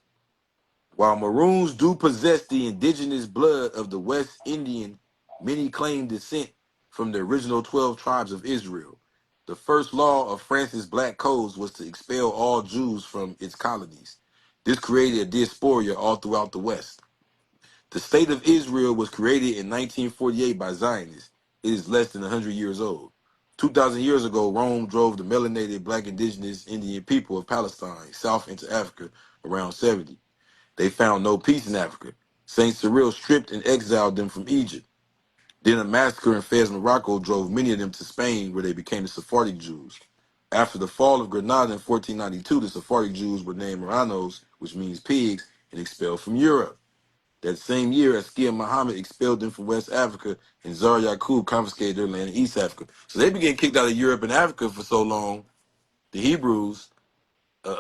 Speaker 2: while Maroons do possess the indigenous blood of the West Indian, many claim descent from the original 12 tribes of Israel. The first law of France's Black Codes was to expel all Jews from its colonies. This created a diaspora all throughout the West. The state of Israel was created in 1948 by Zionists. It is less than 100 years old. 2,000 years ago, Rome drove the melanated black indigenous Indian people of Palestine south into Africa around 70. They found no peace in Africa. Saint Cyril stripped and exiled them from Egypt. Then a massacre in Fez, Morocco drove many of them to Spain where they became the Sephardic Jews. After the fall of Granada in 1492, the Sephardic Jews were named Marranos, which means pigs, and expelled from Europe. That same year, Askia Muhammad expelled them from West Africa, and Zar Yaqub confiscated their land in East Africa. So they began kicked out of Europe and Africa for so long. The Hebrews,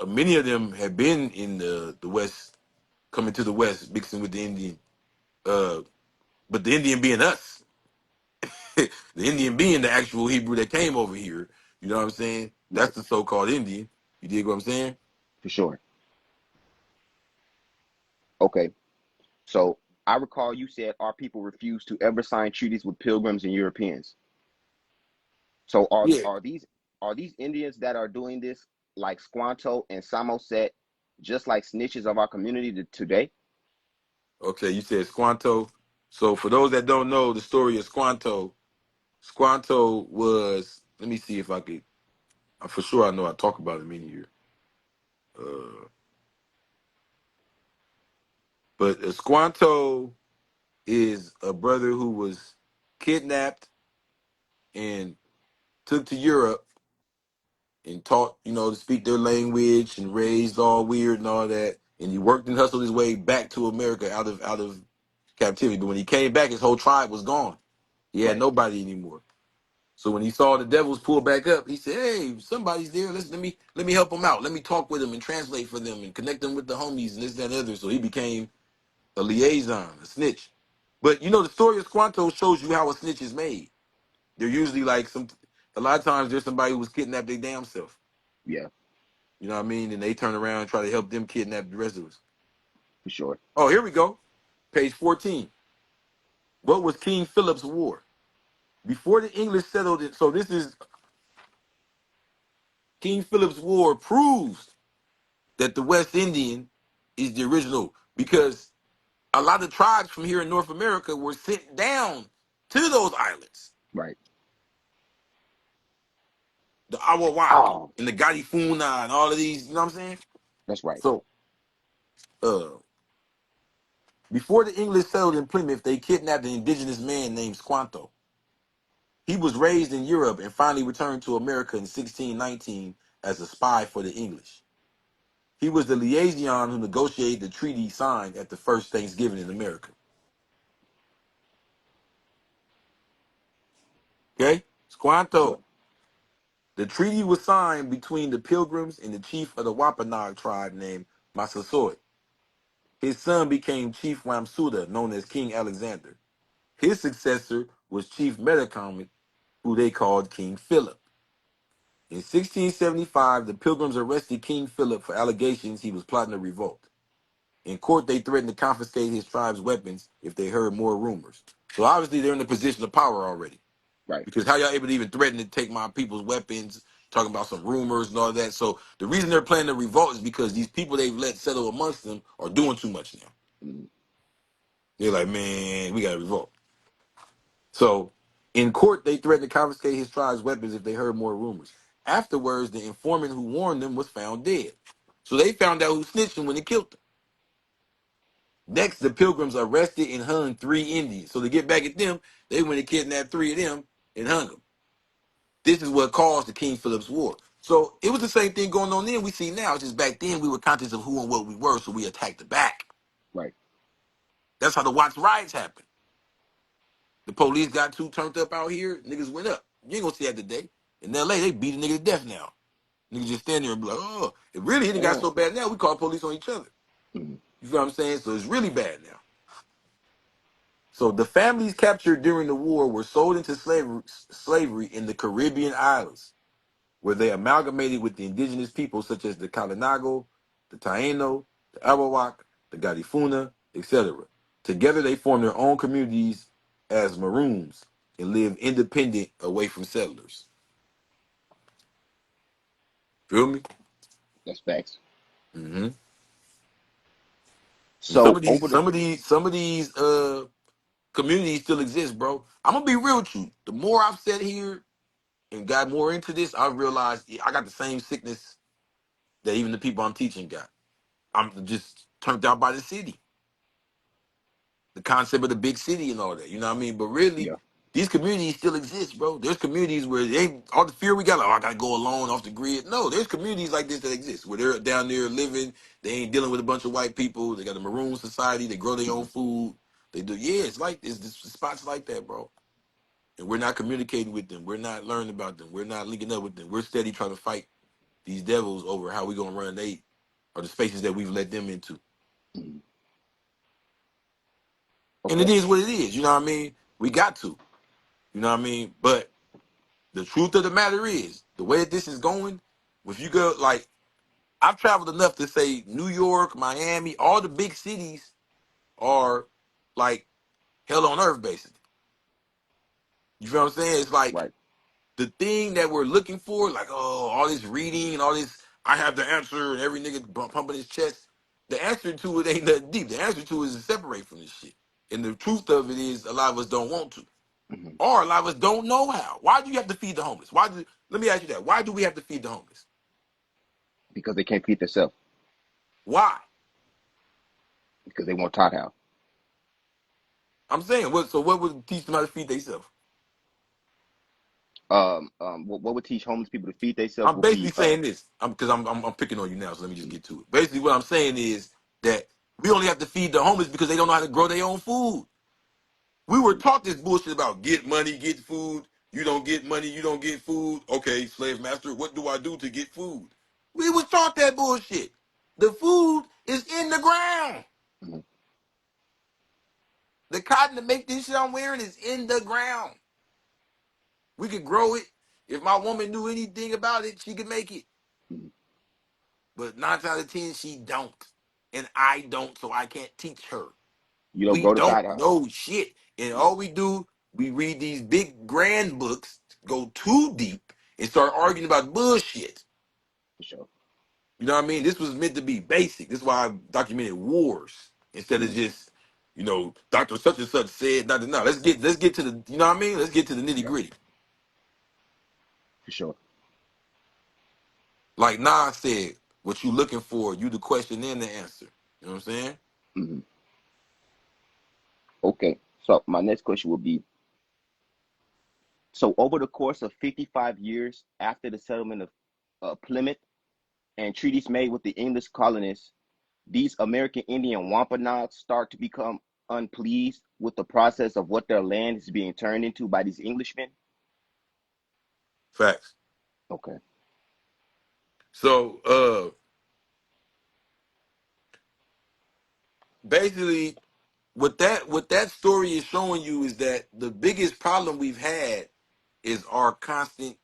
Speaker 2: many of them had been in the West, coming to the West, mixing with the Indian. Uh, but the Indian being us, the Indian being the actual Hebrew that came over here. You know what I'm saying? That's
Speaker 1: Right.
Speaker 2: the so-called Indian. You dig what I'm saying?
Speaker 1: For sure. Okay. So I recall you said our people refused to ever sign treaties with pilgrims and Europeans. So
Speaker 2: Yeah.
Speaker 1: are these Indians that are doing this like Squanto and Samoset, just like snitches of our community today?
Speaker 2: Okay. You said Squanto. So for those that don't know the story of Squanto, Squanto was. Let me see if I could. For sure, I know I talk about him in here. Uh, but Squanto is a brother who was kidnapped and took to Europe and taught, to speak their language and raised all weird and all that. And he worked and hustled his way back to America out of captivity. But when he came back, his whole tribe was gone. He had
Speaker 1: Right.
Speaker 2: nobody anymore. So when he saw the devils pull back up, he said, "Hey, somebody's there. Let me help them out. Let me talk with them and translate for them and connect them with the homies and this, that, and the other." So he became a liaison, a snitch. But the story of Squanto shows you how a snitch is made. They're usually like a lot of times there's somebody who was kidnapped their damn self.
Speaker 1: Yeah,
Speaker 2: You know what I mean? And they turn around and try to help them kidnap the rest of us.
Speaker 1: for sure.
Speaker 2: Oh, here we go. Page 14. What was King Philip's War? Before the English settled it, so this is King Philip's War proves that the West Indian is the original because a lot of tribes from here in North America were sent down to those islands.
Speaker 1: Right.
Speaker 2: The Awawak
Speaker 1: Oh,
Speaker 2: and the Garifuna and all of these, you know what I'm saying?
Speaker 1: that's right.
Speaker 2: So, uh, before the English settled in Plymouth, they kidnapped an indigenous man named Squanto. He was raised in Europe and finally returned to America in 1619 as a spy for the English. He was the liaison who negotiated the treaty signed at the first Thanksgiving in America. Okay?
Speaker 1: For sure.
Speaker 2: Squanto. The treaty was signed between the Pilgrims and the chief of the Wampanoag tribe named Massasoit. His son became Chief Wamsuda, known as King Alexander. His successor was Chief Metacom, who they called King Philip. In 1675, the Pilgrims arrested King Philip for allegations he was plotting a revolt. In court, they threatened to confiscate his tribe's weapons if they heard more rumors. So obviously, they're in a position of power already.
Speaker 1: Right.
Speaker 2: Because how y'all able to even threaten to take my people's weapons? Talking about some rumors and all that. So the reason they're planning to revolt is because these people they've let settle amongst them are doing too much now.
Speaker 1: Mhm.
Speaker 2: They're like, man, we gotta revolt. So in court, they threatened to confiscate his tribe's weapons if they heard more rumors. Afterwards, the informant who warned them was found dead. So they found out who snitched him when they killed him. Next, the pilgrims arrested and hung 3 Indians. So to get back at them, they went and kidnapped 3 of them and hung them. This is what caused the King Philip's War. So it was the same thing going on then we see now. It's just back then we were conscious of who and what we were, so we attacked the back.
Speaker 1: Right.
Speaker 2: That's how the Watts riots happened. The police got too turned up out here, niggas went up. You ain't gonna see that today. In LA, they beat a nigga to death now. Niggas just stand there and be like, oh, it really ain't got
Speaker 1: Damn.
Speaker 2: so bad now, we call police on each other.
Speaker 1: Mhm.
Speaker 2: You feel what I'm saying? So it's really bad now. So the families captured during the war were sold into slavery in the Caribbean islands, where they amalgamated with the indigenous peoples such as the Kalinago, the Taino, the Arawak, the Garifuna, etc. Together they formed their own communities as Maroons and lived independent away from settlers. Feel me?
Speaker 1: That's facts.
Speaker 2: Hmm. And
Speaker 1: So over the
Speaker 2: some of these communities still exist, bro. I'm gonna be real with you. The more I've sat here and got more into this, I've realized I got the same sickness that even the people I'm teaching got. I'm just turned out by the city, the concept of the big city and all that. You know what I mean? But really,
Speaker 1: yeah.
Speaker 2: these communities still exist, bro. There's communities where they ain't all the fear we got, like, oh, I gotta go alone off the grid. No, there's communities like this that exist where they're down there living. They ain't dealing with a bunch of white people. They got a Maroon society. They grow their own
Speaker 1: Mhm.
Speaker 2: food. They do. Yeah, it's like it's spots like that, bro. And we're not communicating with them. We're not learning about them. We're not linking up with them. We're steady trying to fight these devils over how we gonna run they or the spaces that we've let them into.
Speaker 1: Mhm.
Speaker 2: And it
Speaker 1: Okay.
Speaker 2: is what it is. You know what I mean? We got to. You know what I mean? But the truth of the matter is, the way that this is going, if you go like I've traveled enough to say New York, Miami, all the big cities are like hell on earth, basically. You feel what I'm saying? It's like
Speaker 1: Right.
Speaker 2: the thing that we're looking for, like, oh, all this reading and all this, I have the answer, and every nigga pumping his chest. The answer to it ain't nothing deep. The answer to it is to separate from this shit. And the truth of it is, a lot of us don't want to.
Speaker 1: Mhm.
Speaker 2: Or a lot of us don't know how. Why do you have to feed the homeless? Let me ask you that. Why do we have to feed the homeless?
Speaker 1: Because they can't feed themselves.
Speaker 2: Why?
Speaker 1: Because they weren't taught how.
Speaker 2: I'm saying, what would teach them how to feed themselves?
Speaker 1: What would teach homeless people to feed themselves
Speaker 2: I'm
Speaker 1: would
Speaker 2: basically
Speaker 1: be
Speaker 2: saying this. I'm picking on you now, so let me just
Speaker 1: mhm.
Speaker 2: get to it. Basically, what I'm saying is that we only have to feed the homeless because they don't know how to grow their own food. We were taught this bullshit about get money, get food. You don't get money, you don't get food. Okay, slave master, what do I do to get food? We was taught that bullshit. The food is in the ground.
Speaker 1: Mhm.
Speaker 2: The cotton to make this shit I'm wearing is in the ground. We could grow it. If my woman knew anything about it, she could make it.
Speaker 1: Mhm.
Speaker 2: But 9 out of 10, she don't. And I don't, so I can't teach her.
Speaker 1: You don't
Speaker 2: We
Speaker 1: grow the
Speaker 2: don't
Speaker 1: cotton.
Speaker 2: know shit. And
Speaker 1: Yeah,
Speaker 2: all we do, we read these big grand books, go too deep, and start arguing about bullshit.
Speaker 1: for sure.
Speaker 2: You know what I mean? This was meant to be basic. This is why I documented wars instead of
Speaker 1: Mhm.
Speaker 2: just, Dr. Such and such said, no, no. Let's get to the, you know what I mean? Let's get to the nitty
Speaker 1: Yeah,
Speaker 2: gritty.
Speaker 1: for sure.
Speaker 2: Like Nas said, what you looking for, you the question and the answer. You know what I'm saying?
Speaker 1: Mhm. Okay. So my next question would be: so over the course of 55 years after the settlement of Plymouth and treaties made with the English colonists, these American Indian Wampanoags start to become unpleased with the process of what their land is being turned into by these Englishmen.
Speaker 2: Facts.
Speaker 1: Okay.
Speaker 2: So basically what that story is showing you is that the biggest problem we've had is our constant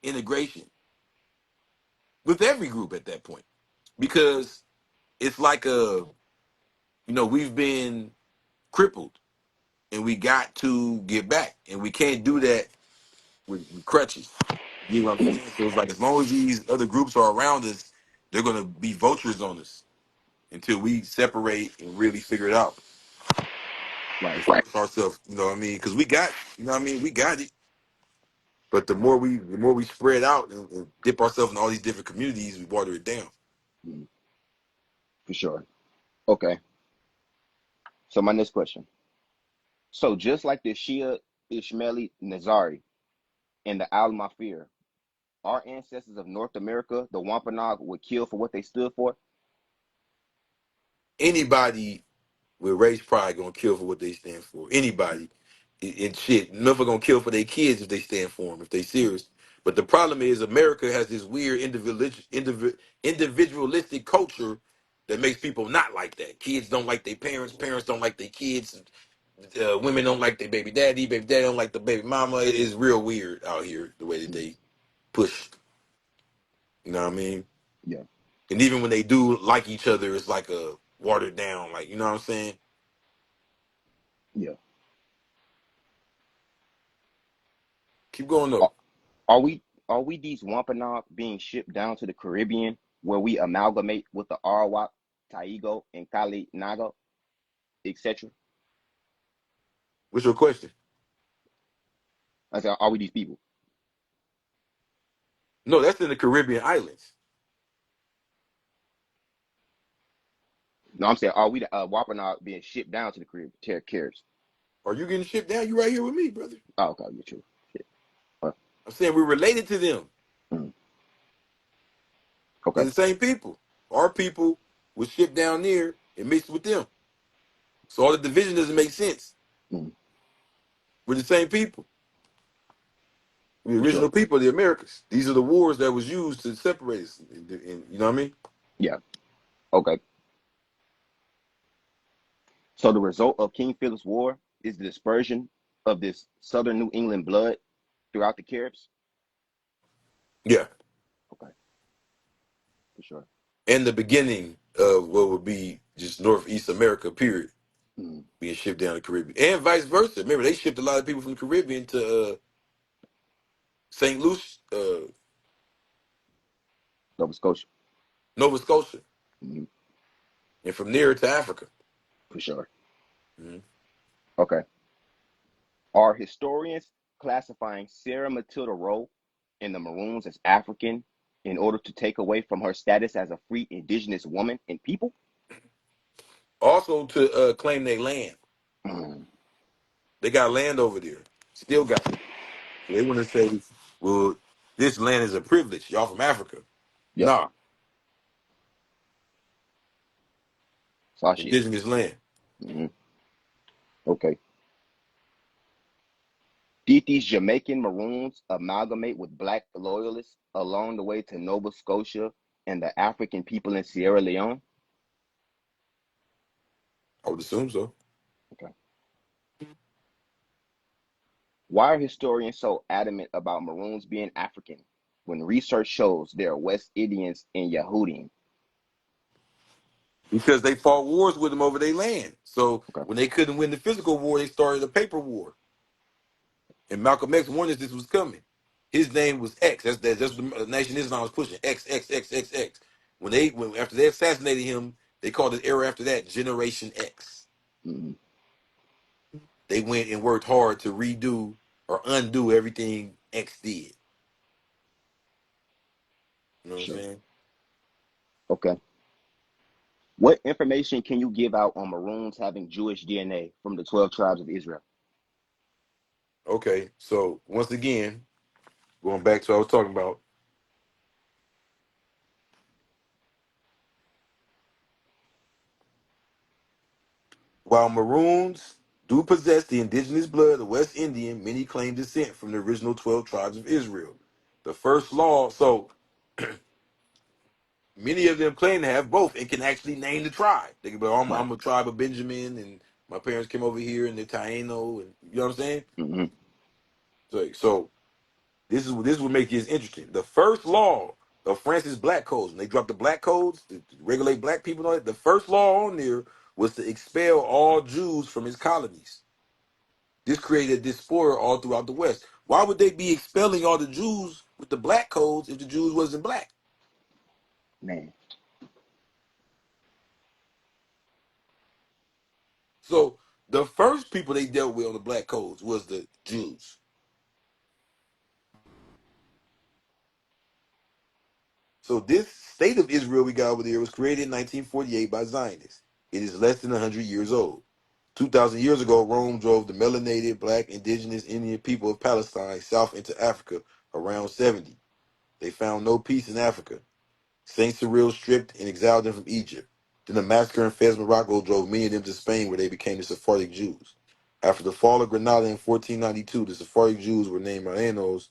Speaker 2: integration with every group at that point. Because it's like we've been crippled and we got to get back, and we can't do that with crutches. You know what I'm saying? So it's like as long as these other groups are around us, they're gonna be vultures on us until we separate and really figure it out.
Speaker 1: Right.
Speaker 2: Establish ourselves, you know what I mean? Because we got, you know what I mean, we got it. But the more we spread out and dip ourselves in all these different communities, we water it down.
Speaker 1: Mm, for sure. Okay. So my next question. So just like the Shia Ishmaeli Nazari and the Al Mafir, our ancestors of North America, the Wampanoag, would kill for what they stood for?
Speaker 2: Anybody with race pride gonna kill for what they stand for. Anybody, and shit, never gonna kill for their kids if they stand for them, if they serious. But the problem is America has this weird individualistic culture that makes people not like that. Kids don't like their parents, parents don't like their kids, women don't like their baby daddy don't like the baby mama. It is real weird out here the way that
Speaker 1: Mm,
Speaker 2: they push. You know what I mean?
Speaker 1: yeah,
Speaker 2: And even when they do like each other, it's like a watered down, like, you know what I'm saying?
Speaker 1: yeah.
Speaker 2: Keep going
Speaker 1: Are,
Speaker 2: though.
Speaker 1: are we these Wampanoag being shipped down to the Caribbean where we amalgamate with the Arawak, Taigo, and Kali Naga, etc.?
Speaker 2: What's your question?
Speaker 1: I said, are we these people?
Speaker 2: No, that's in the Caribbean islands.
Speaker 1: No, I'm saying, are we the Wampanoag being shipped down to the Caribbean?
Speaker 2: Are you getting shipped down? You right here with me, brother.
Speaker 1: Oh, okay, you're true. Shit. Uh,
Speaker 2: I'm saying we're related to them.
Speaker 1: mm, okay.
Speaker 2: They're the same people. Our people was shipped down there and mixed with them. So all the division doesn't make sense.
Speaker 1: Mm,
Speaker 2: We're the same people. We're the
Speaker 1: for sure.
Speaker 2: original people of the Americas. These are the wars that was used to separate us. You know what I mean?
Speaker 1: Yeah. Okay. So the result of King Philip's War is the dispersion of this southern New England blood throughout the Caribs.
Speaker 2: Yeah.
Speaker 1: Okay, for sure.
Speaker 2: And the beginning of what would be just Northeast America, period,
Speaker 1: Mm,
Speaker 2: being shipped down the Caribbean. And vice versa. Remember, they shipped a lot of people from the Caribbean to St. Louis,
Speaker 1: Nova Scotia.
Speaker 2: Nova Scotia,
Speaker 1: Mm,
Speaker 2: and from there to Africa.
Speaker 1: for sure.
Speaker 2: Mhm.
Speaker 1: Okay. Are historians classifying Sarah Matilda Rowe and the Maroons as African in order to take away from her status as a free indigenous woman and people?
Speaker 2: Also to claim their land.
Speaker 1: Mm,
Speaker 2: They got land over there. Still got it. So they want to say, well, this land is a privilege. Y'all from Africa.
Speaker 1: yep.
Speaker 2: Nah,
Speaker 1: It's our shit.
Speaker 2: indigenous land.
Speaker 1: Mm, okay. Did these Jamaican Maroons amalgamate with black loyalists along the way to Nova Scotia and the African people in Sierra Leone?
Speaker 2: I would assume so.
Speaker 1: Okay. Why are historians so adamant about Maroons being African when research shows they are West Indians and Yahudian?
Speaker 2: Because they fought wars with them over their land. So
Speaker 1: Okay.
Speaker 2: when they couldn't win the physical war, they started a paper war. And Malcolm X warned us this was coming. His name was X. That's what the Nation of Islam was pushing. X, X, X, X, X. After they assassinated him, they called the era after that Generation X.
Speaker 1: Mm-hmm.
Speaker 2: They went and worked hard to redo or undo everything X did. You know what I'm
Speaker 1: Sure.
Speaker 2: saying?
Speaker 1: Okay. What information can you give out on Maroons having Jewish DNA from the 12 tribes of Israel?
Speaker 2: Okay, so once again, going back to what I was talking about, while Maroons do possess the indigenous blood of the West Indian, many claim descent from the original 12 tribes of Israel. The first law, so many of them claim to have both and can actually name the tribe. They can be, oh,
Speaker 1: Right.
Speaker 2: I'm a tribe of Benjamin, and my parents came over here and they're Taino, and you know what I'm saying?
Speaker 1: Mm-hmm.
Speaker 2: So this is what makes this interesting. The first law of France's black codes. When they dropped the black codes to regulate black people and all that, the first law on there was to expel all Jews from his colonies. This created a diaspora all throughout the West. Why would they be expelling all the Jews with the black codes if the Jews wasn't black?
Speaker 1: Man,
Speaker 2: So the first people they dealt with on the black codes was the Jews. So this state of Israel we got over there was created in 1948 by Zionists. It is less than 100 years old. 2,000 years ago, Rome drove the melanated, black, indigenous, Indian people of Palestine south into Africa around 70. They found no peace in Africa. Saint Cyril stripped and exiled them from Egypt. Then a massacre in Fez, Morocco drove many of them to Spain where they became the Sephardic Jews. After the fall of Granada in 1492, the Sephardic Jews were named Morenos,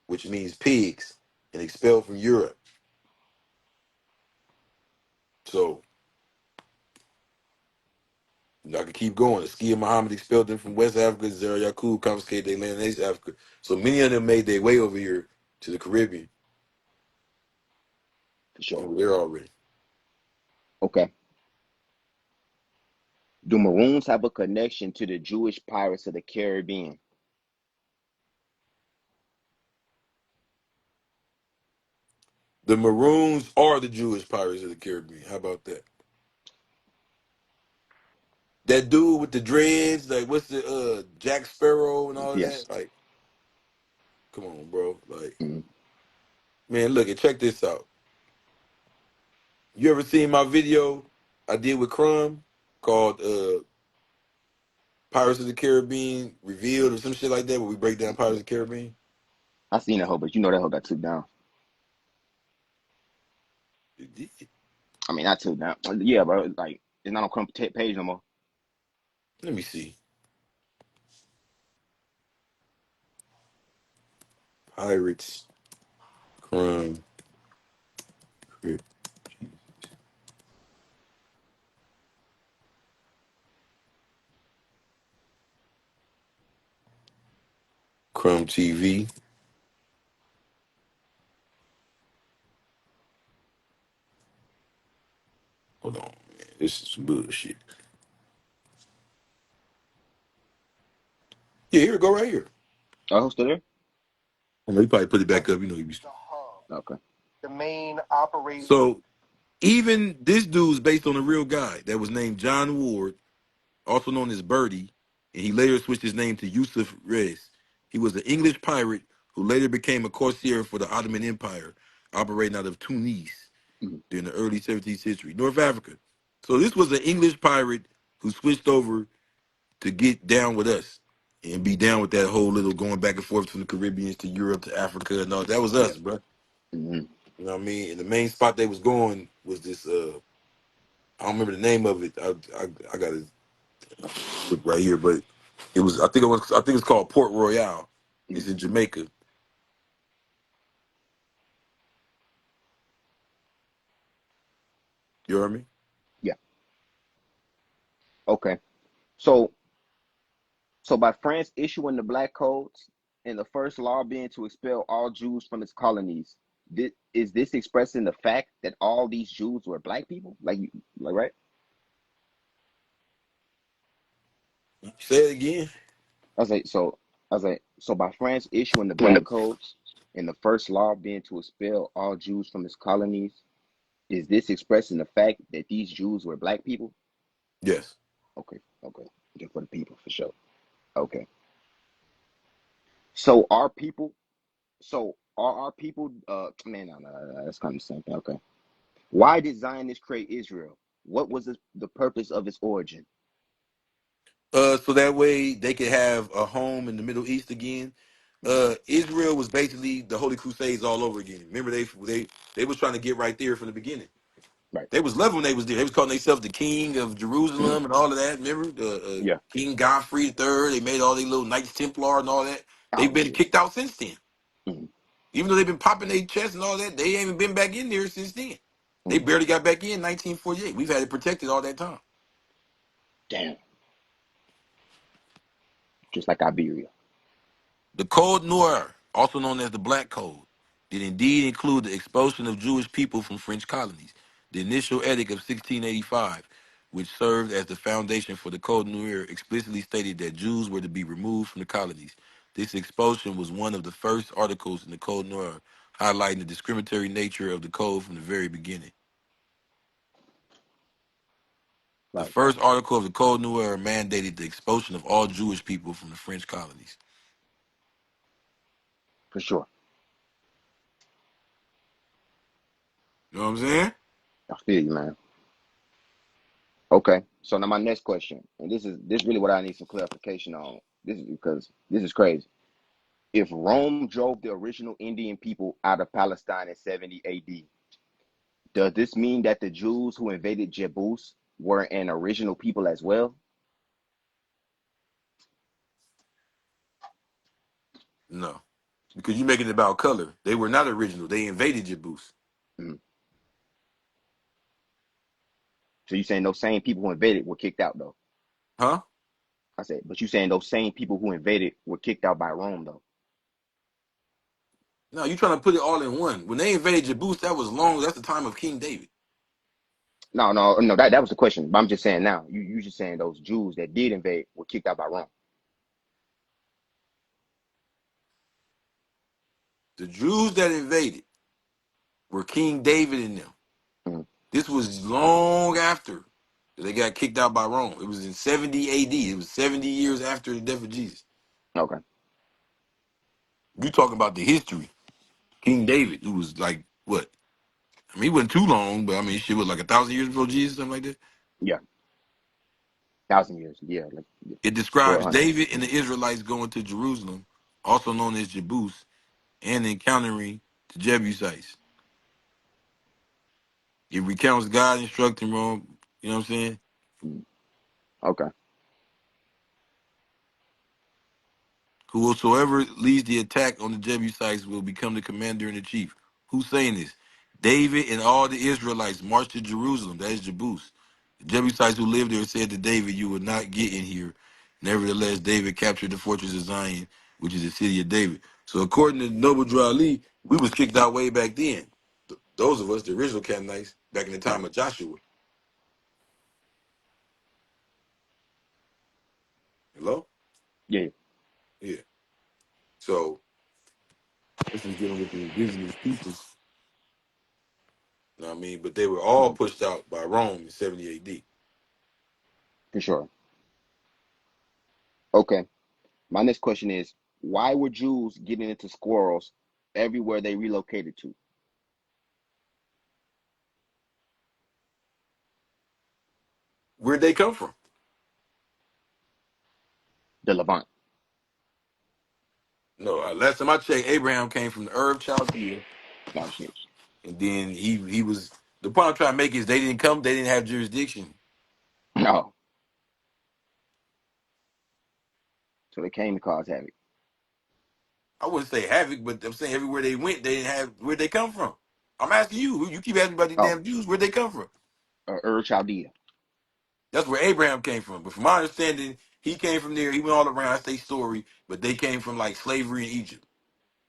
Speaker 2: which means pigs, and expelled from Europe. So I could keep going. The Ski of Muhammad expelled them from West Africa. Zara Yaqub confiscated their land in East Africa. So many of them made their way over here to the Caribbean
Speaker 1: for sure.
Speaker 2: and were there already.
Speaker 1: Okay. Do Maroons have a connection to the Jewish pirates of the Caribbean?
Speaker 2: The Maroons are the Jewish pirates of the Caribbean. How about that? That dude with the dreads, like what's the Jack Sparrow and all of
Speaker 1: Yes.
Speaker 2: that? Like, come on, bro. Like,
Speaker 1: Mm-hmm.
Speaker 2: man, look and check this out. You ever seen my video I did with Crumb called Pirates of the Caribbean Revealed or some shit like that, where we break down Pirates of the Caribbean?
Speaker 1: I seen that hoe, but you know that hoe got took down. I mean, not took down. Yeah, bro. Like, it's not on Crump page no more.
Speaker 2: Let me see. Pirates, Crumb, Crip, Crumb TV. Hold on, man. This is some bullshit. Yeah, here we go right here.
Speaker 1: Oh, still there?
Speaker 2: I know you probably put it back up. You know you be.
Speaker 1: Okay.
Speaker 2: The main operator. So even this dude's based on a real guy that was named John Ward, also known as Birdie, and he later switched his name to Yusuf Rez. He was an English pirate who later became a corsair for the Ottoman Empire, operating out of Tunis
Speaker 1: Mm-hmm.
Speaker 2: during the early 17th century, North Africa. So this was an English pirate who switched over to get down with us and be down with that whole little going back and forth from the Caribbean to Europe to Africa and all. That was
Speaker 1: Yeah.
Speaker 2: us, bro.
Speaker 1: Mm-hmm.
Speaker 2: You know what I mean? And the main spot they was going was this. I don't remember the name of it. I got it right here, but it was. I think it was. I think it's called Port Royal. It's
Speaker 1: Mm-hmm.
Speaker 2: in Jamaica. You heard me?
Speaker 1: Yeah. Okay. So, so by France issuing the Black Codes and the first law being to expel all Jews from its colonies, is this expressing the fact that all these Jews were black people? Like right?
Speaker 2: Say it again.
Speaker 1: I was like, so I was like, so by France issuing the Black Codes and the first law being to expel all Jews from its colonies, is this expressing the fact that these Jews were black people?
Speaker 2: Yes.
Speaker 1: Okay, okay, just for the people for sure. Okay, so our people, so are our people? Man, no, that's kind of the same thing. Okay, why did Zionists create Israel? What was the purpose of its origin?
Speaker 2: So that way they could have a home in the Middle East again.
Speaker 1: Mhm.
Speaker 2: Israel was basically the Holy Crusades all over again. Remember they was trying to get right there from the beginning.
Speaker 1: Right.
Speaker 2: They was loving when they was there. They was calling themselves the King of Jerusalem and all of that. Remember
Speaker 1: Yeah.
Speaker 2: King Godfrey III? They made all these little Knights Templar and all that. They've
Speaker 1: Oh
Speaker 2: been
Speaker 1: yeah.
Speaker 2: kicked out since then.
Speaker 1: Mhm.
Speaker 2: Even though they've been popping their chests and all that, they ain't been back in there since then. They
Speaker 1: Mhm.
Speaker 2: barely got back in 1948. We've had it protected all that time.
Speaker 1: Damn. Just like Iberia.
Speaker 2: The Code Noir, also known as the Black Code, did indeed include the expulsion of Jewish people from French colonies. The initial edict of 1685, which served as the foundation for the Code Noir, explicitly stated that Jews were to be removed from the colonies. This expulsion was one of the first articles in the Code Noir, highlighting the discriminatory nature of the code from the very beginning. The
Speaker 1: Right.
Speaker 2: first article of the Code Noir mandated the expulsion of all Jewish people from the French colonies.
Speaker 1: For sure.
Speaker 2: You know what I'm saying?
Speaker 1: I feel you, man. Okay. So now my next question, and this really what I need some clarification on. This is because this is crazy. If Rome drove the original Indian people out of Palestine in 70 AD, does this mean that the Jews who invaded Jebus were an original people as well?
Speaker 2: No. Because you're making it about color. They were not original. They invaded Jebus.
Speaker 1: Mhm. So you saying those same people who invaded were kicked out though?
Speaker 2: Huh?
Speaker 1: I said, but you saying those same people who invaded were kicked out by Rome though?
Speaker 2: No, you trying to put it all in one. When they invaded Jebus, that was long. That's the time of King David.
Speaker 1: No. That was the question. But I'm just saying now. You just saying those Jews that did invade were kicked out by Rome.
Speaker 2: The Jews that invaded were King David and them.
Speaker 1: Mhm.
Speaker 2: This was long after they got kicked out by Rome. It was in 70 AD. It was 70 years after the death of Jesus.
Speaker 1: Okay.
Speaker 2: You talking about the history. King David, who was like, what? I mean, he wasn't too long, but I mean, shit was like 1,000 years before Jesus, something like that.
Speaker 1: Yeah. 1,000 years. Yeah. Like
Speaker 2: It describes
Speaker 1: 1,200.
Speaker 2: David and the Israelites going to Jerusalem, also known as Jebus, and encountering the Jebusites. It recounts God instructing Rome, you know what I'm saying?
Speaker 1: Mhm. Okay.
Speaker 2: Whosoever leads the attack on the Jebusites will become the commander in the chief. Who's saying this? David and all the Israelites marched to Jerusalem. That is Jebus. The Jebusites who lived there said to David, "You will not get in here." Nevertheless, David captured the fortress of Zion, which is the city of David. So according to Noble Drew Ali, we was kicked out way back then. Those of us, the original Canaanites, back in the time
Speaker 1: Right.
Speaker 2: of Joshua. Hello?
Speaker 1: Yeah.
Speaker 2: Yeah. So this is dealing with the indigenous peoples. You know what I mean? But they were all
Speaker 1: Mhm.
Speaker 2: pushed out by Rome in 70 AD.
Speaker 1: For sure. Okay. My next question is, why were Jews getting into squirrels everywhere they relocated to?
Speaker 2: Where'd they come from?
Speaker 1: The Levant.
Speaker 2: No, last time I checked, Abraham came from the Ur of Chaldea,
Speaker 1: No shit.
Speaker 2: and then he was. The point I'm trying to make is they didn't come. They didn't have jurisdiction.
Speaker 1: No. So they came to cause havoc.
Speaker 2: I wouldn't say havoc, but I'm saying everywhere they went, they didn't have. Where'd they come from? I'm asking you. You keep asking me about these
Speaker 1: Oh,
Speaker 2: damn Jews. Where'd they come from?
Speaker 1: Chaldea.
Speaker 2: That's where Abraham came from. But from my understanding, he came from there. He went all around. That's their story. But they came from like slavery in Egypt.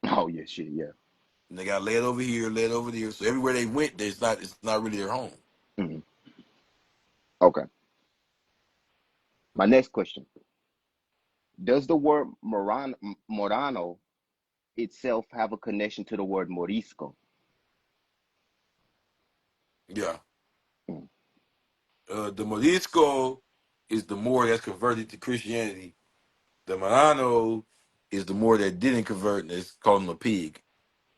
Speaker 1: Oh yeah, shit, yeah.
Speaker 2: And they got led over here, led over there. So everywhere they went, it's not really their home.
Speaker 1: Mhm. Okay. My next question: does the word Morano itself have a connection to the word Morisco?
Speaker 2: Yeah.
Speaker 1: Mm.
Speaker 2: The Morisco is the more that's converted to Christianity. The Marano is the more that didn't convert, and it's called him a pig,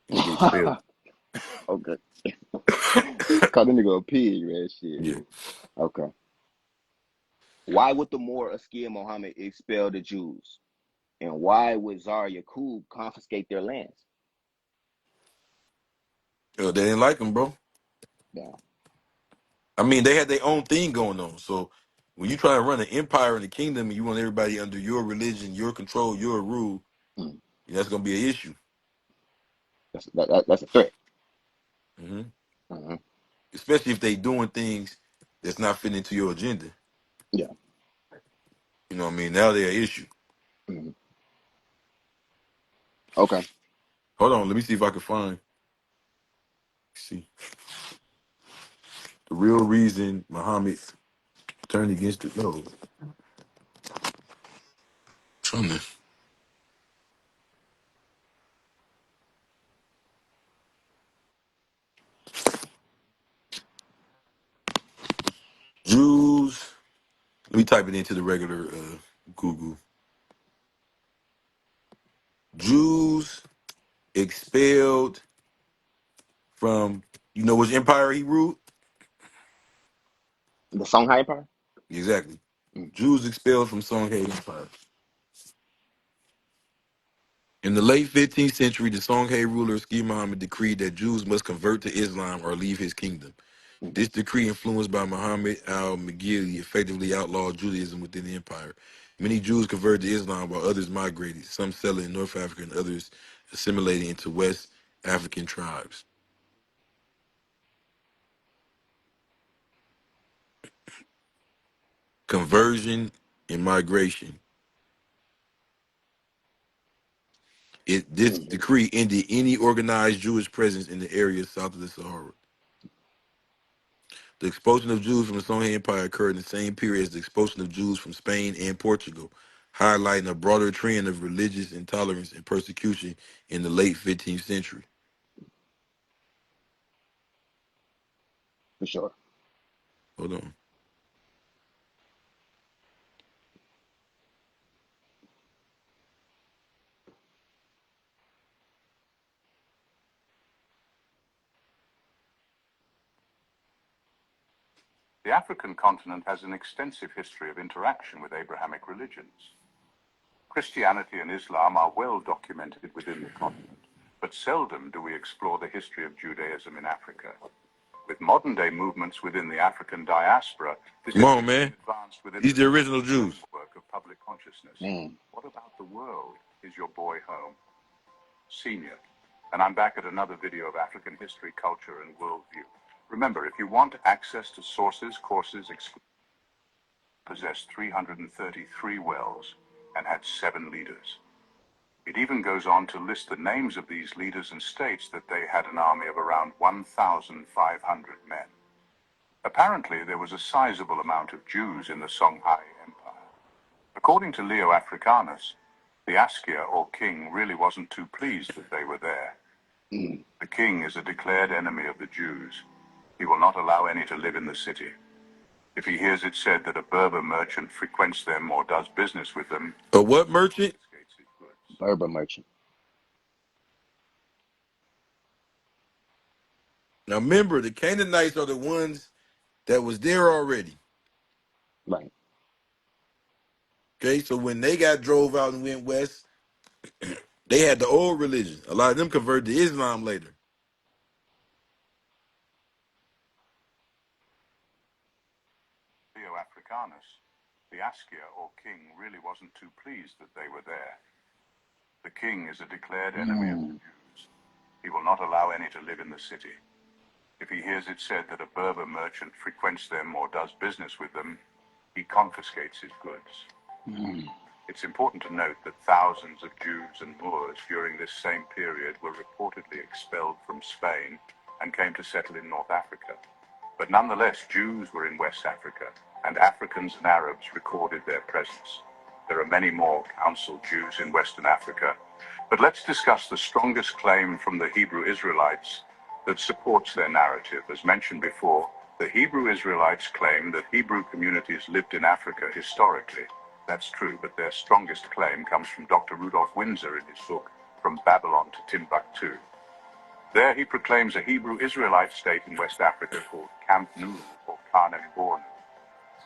Speaker 2: and they get expelled.
Speaker 1: Okay. Call the nigga a pig, man. Shit.
Speaker 2: Yeah.
Speaker 1: Okay. Why would the Moor Askia Muhammad expel the Jews? And why would Tsar Yaqub confiscate their lands?
Speaker 2: They didn't like him, bro.
Speaker 1: Yeah.
Speaker 2: I mean, they had their own thing going on. So when you try to run an empire in the kingdom and you want everybody under your religion, your control, your rule,
Speaker 1: Mm.
Speaker 2: that's going to be an issue.
Speaker 1: That's a threat.
Speaker 2: Hmm.
Speaker 1: Uh-huh.
Speaker 2: Especially if they doing things that's not fitting into your agenda.
Speaker 1: Yeah.
Speaker 2: You know what I mean? Now they're an issue.
Speaker 1: Mhm. Okay.
Speaker 2: Hold on, let me see if I can find. See, the real reason Muhammad turned against the no. Trying to Jews. Let me type it into the regular Google. Jews expelled from, you know which empire he ruled?
Speaker 1: The Songhai Empire?
Speaker 2: Exactly.
Speaker 1: Mm.
Speaker 2: Jews expelled from Songhai Empire. In the late 15th century, the Songhai ruler Ski Muhammad decreed that Jews must convert to Islam or leave his kingdom.
Speaker 1: Mm.
Speaker 2: This decree, influenced by Muhammad al-Maghili, effectively outlawed Judaism within the empire. Many Jews converted to Islam while others migrated, some settling in North Africa and others assimilating into West African tribes. Conversion and migration. This
Speaker 1: Mm.
Speaker 2: decree ended any organized Jewish presence in the area south of the Sahara. The expulsion of Jews from the Songhai Empire occurred in the same period as the expulsion of Jews from Spain and Portugal, highlighting a broader trend of religious intolerance and persecution in the late 15th century.
Speaker 1: For sure.
Speaker 2: Hold on.
Speaker 3: The African continent has an extensive history of interaction with Abrahamic religions. Christianity and Islam are well documented within the continent, but seldom do we explore the history of Judaism in Africa. With modern-day movements within the African diaspora, this
Speaker 2: Come on,
Speaker 3: history has
Speaker 2: man.
Speaker 3: been advanced within
Speaker 2: These
Speaker 3: the
Speaker 2: the original Jews.
Speaker 3: framework of public consciousness.
Speaker 1: Man.
Speaker 3: What about the world? Is your boy home? Senior. And I'm back at another video of African history, culture, and worldview. Remember, if you want access to sources, courses, possessed 333 wells and had 7 leaders. It even goes on to list the names of these leaders and states that they had an army of around 1,500 men. Apparently, there was a sizable amount of Jews in the Songhai Empire. According to Leo Africanus, the Askia, or king, really wasn't too pleased that they were there.
Speaker 1: Mm.
Speaker 3: The king is a declared enemy of the Jews. He will not allow any to live in the city. If he hears it said that a Berber merchant frequents them or does business with them,
Speaker 2: A what merchant?
Speaker 3: confiscates his goods.
Speaker 1: Berber merchant.
Speaker 2: Now remember, the Canaanites are the ones that was there already.
Speaker 1: Right.
Speaker 2: Okay, so when they got drove out and went west, they had the old religion. A lot of them converted to Islam later.
Speaker 3: Leo Africanus, the Askia, or king, really wasn't too pleased that they were there. The king is a declared enemy of the Jews. He will not allow any to live in the city. If he hears it said that a Berber merchant frequents them or does business with them, he confiscates his goods.
Speaker 1: Mm.
Speaker 3: It's important to note that thousands of Jews and Moors during this same period were reportedly expelled from Spain and came to settle in North Africa. But nonetheless, Jews were in West Africa, and Africans and Arabs recorded their presence. There are many more council Jews in Western Africa. But let's discuss the strongest claim from the Hebrew Israelites that supports their narrative. As mentioned before, the Hebrew Israelites claim that Hebrew communities lived in Africa historically. That's true, but their strongest claim comes from Dr. Rudolph Windsor in his book, From Babylon to Timbuktu. There he proclaims a Hebrew Israelite state in West Africa called Camp Nou or Kanem Bornu.